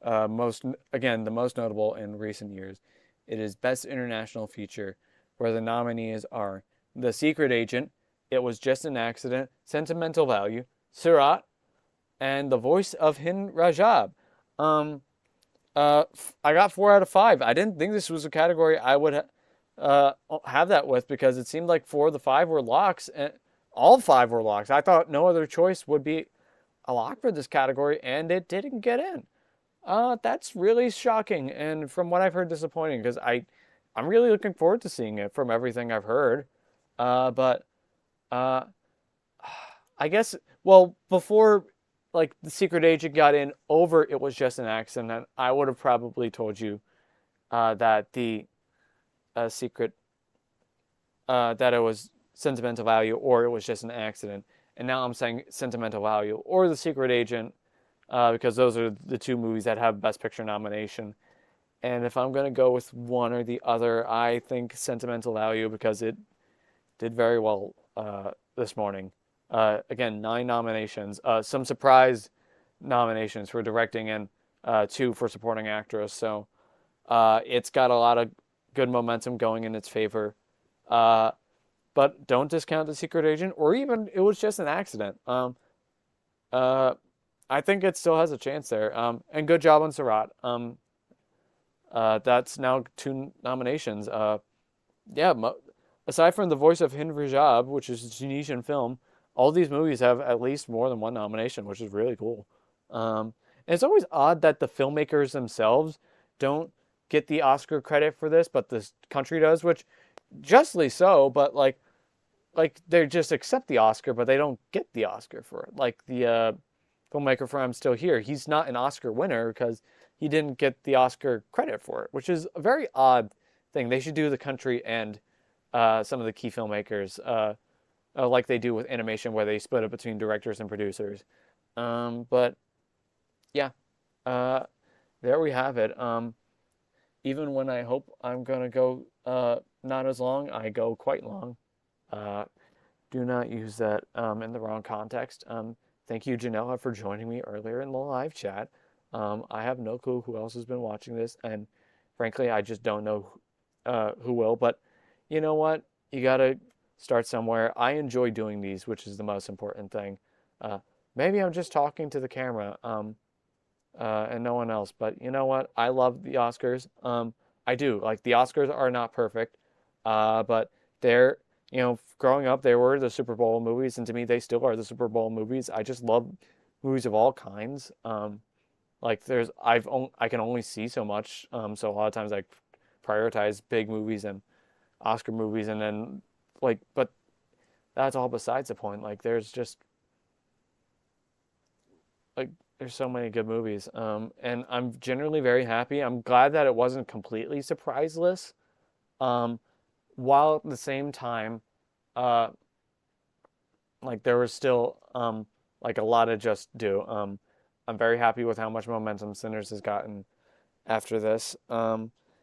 S1: the most notable in recent years. It is Best International Feature, where the nominees are The Secret Agent, It Was Just an Accident, Sentimental Value, Surat, and The Voice of Hind Rajab. I got 4 out of 5. I didn't think this was a category I would have that with, because it seemed like 4 of the 5 were locks, and all 5 were locks. I thought no other choice would be a lock for this category, and it didn't get in. That's really shocking, and from what I've heard, disappointing, because I'm really looking forward to seeing it from everything I've heard. But I guess, before like The Secret Agent got in over It Was Just an Accident, I would have probably told you that the secret that it was Sentimental Value or It Was Just an Accident. And now I'm saying Sentimental Value or The Secret Agent. because those are the two movies that have Best Picture nomination. And if I'm gonna go with one or the other, I think Sentimental Value because it did very well this morning. Again, 9 nominations, some surprise nominations for directing and 2 for supporting actress. So it's got a lot of good momentum going in its favor. But don't discount The Secret Agent, or even it was just an accident. Uh, I think it still has a chance there. And good job on Surat. That's now 2 nominations. Yeah, aside from The Voice of Hind Rajab, which is a Tunisian film, all these movies have at least more than 1 nomination, which is really cool. And it's always odd that the filmmakers themselves don't get the Oscar credit for this, but this country does, which justly so. But like they just accept the Oscar, but they don't get the Oscar for it. Like the filmmaker for I'm Still Here, he's not an Oscar winner because he didn't get the Oscar credit for it, which is a very odd thing. They should do the country and some of the key filmmakers, like they do with animation, where they split it between directors and producers. But yeah, there we have it. Even when I hope I'm gonna go not as long, I go quite long. Uh, do not use that in the wrong context. Thank you, Janella, for joining me earlier in the live chat. I have no clue who else has been watching this, and frankly, I just don't know who will. But you know what? You gotta start somewhere. I enjoy doing these, which is the most important thing. Maybe I'm just talking to the camera and no one else, but you know what? I love the Oscars. I do. Like, the Oscars are not perfect, but they're, growing up, they were the Super Bowl movies, and to me, they still are the Super Bowl movies. I just love movies of all kinds. Like, I can only see so much, so a lot of times I prioritize big movies and Oscar movies, and then but that's all besides the point. Like, there's so many good movies, and I'm generally very happy. I'm glad that it wasn't completely surpriseless, while at the same time, uh, like there was still like a lot to just do. I'm very happy with how much momentum Sinners has gotten after this.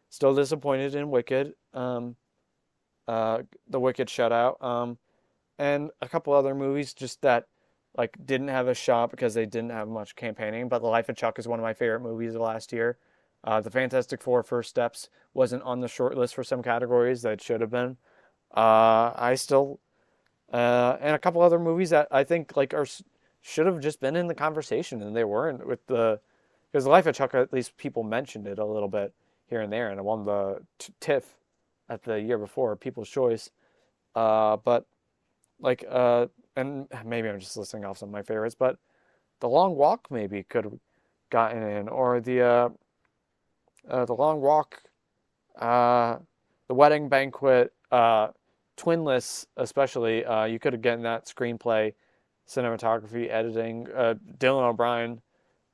S1: Still disappointed in Wicked, the Wicked shutout, and a couple other movies just that didn't have a shot because they didn't have much campaigning. But The Life of Chuck is one of my favorite movies of last year. The Fantastic Four: First Steps wasn't on the short list for some categories that it should have been. I still and a couple other movies that I think should have just been in the conversation, and they weren't, because The Life of Chuck, at least people mentioned it a little bit here and there, and it won the TIFF at the year before, People's Choice. But and maybe I'm just listing off some of my favorites, but The Long Walk maybe could have gotten in, or the Long Walk, The Wedding Banquet, Twinless especially. You could have gotten that screenplay, cinematography, editing, Dylan O'Brien,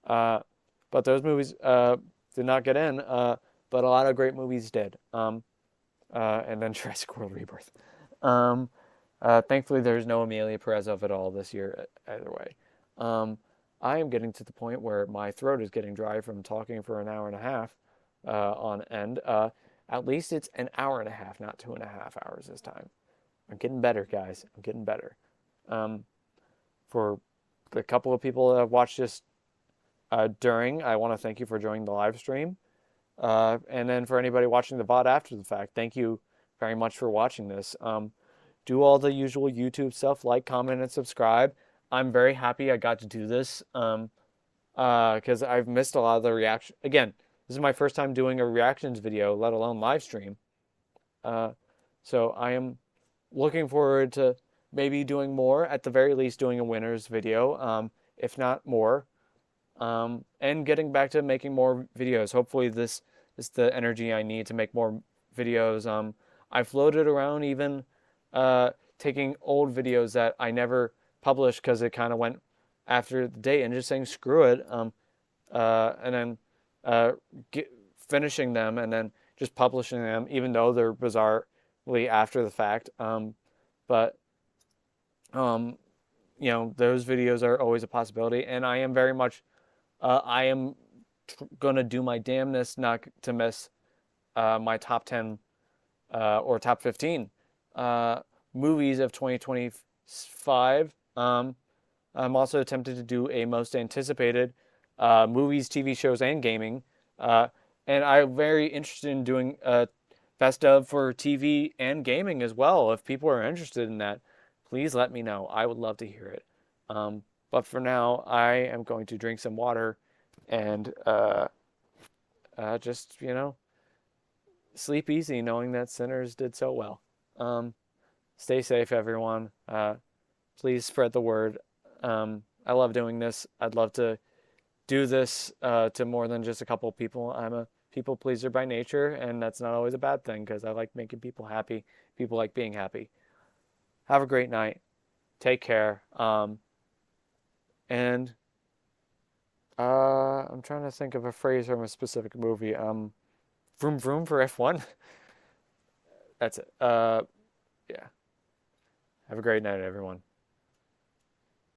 S1: but those movies did not get in. But a lot of great movies did. And then Jurassic World Rebirth. Thankfully, there's no Amelia Perez of it all this year, either way. I am getting to the point where my throat is getting dry from talking for an hour and a half on end. At least it's an hour and a half, not 2.5 hours this time. I'm getting better, guys. I'm getting better. For the couple of people that have watched this during, I want to thank you for joining the live stream. And then for anybody watching the VOD after the fact, thank you very much for watching this. Do all the usual YouTube stuff, like, comment, and subscribe. I'm very happy I got to do this because I've missed a lot of the reaction. Again, this is my first time doing a reactions video, let alone live stream. So I am looking forward to maybe doing more, at the very least doing a winners video, if not more, and getting back to making more videos. Hopefully this is the energy I need to make more videos. I floated around even taking old videos that I never published because it kind of went after the date, and just saying screw it, and then finishing them and then just publishing them, even though they're bizarrely after the fact. But those videos are always a possibility, and I am very much I am gonna do my damnness not to miss my top 10 or top 15 uh, movies of 2025. I'm also tempted to do a most anticipated movies, TV shows, and gaming. Uh, and I'm very interested in doing a best of for TV and gaming as well. If people are interested in that, please let me know. I would love to hear it. But for now, I am going to drink some water and just, sleep easy knowing that Sinners did so well. Um, Stay safe, everyone. Please spread the word. I love doing this. I'd love to do this to more than just a couple people. I'm a people pleaser by nature, and that's not always a bad thing because I like making people happy. People like being happy. Have a great night. Take care. And I'm trying to think of a phrase from a specific movie. Vroom vroom for F1. That's it. Yeah. Have a great night, everyone.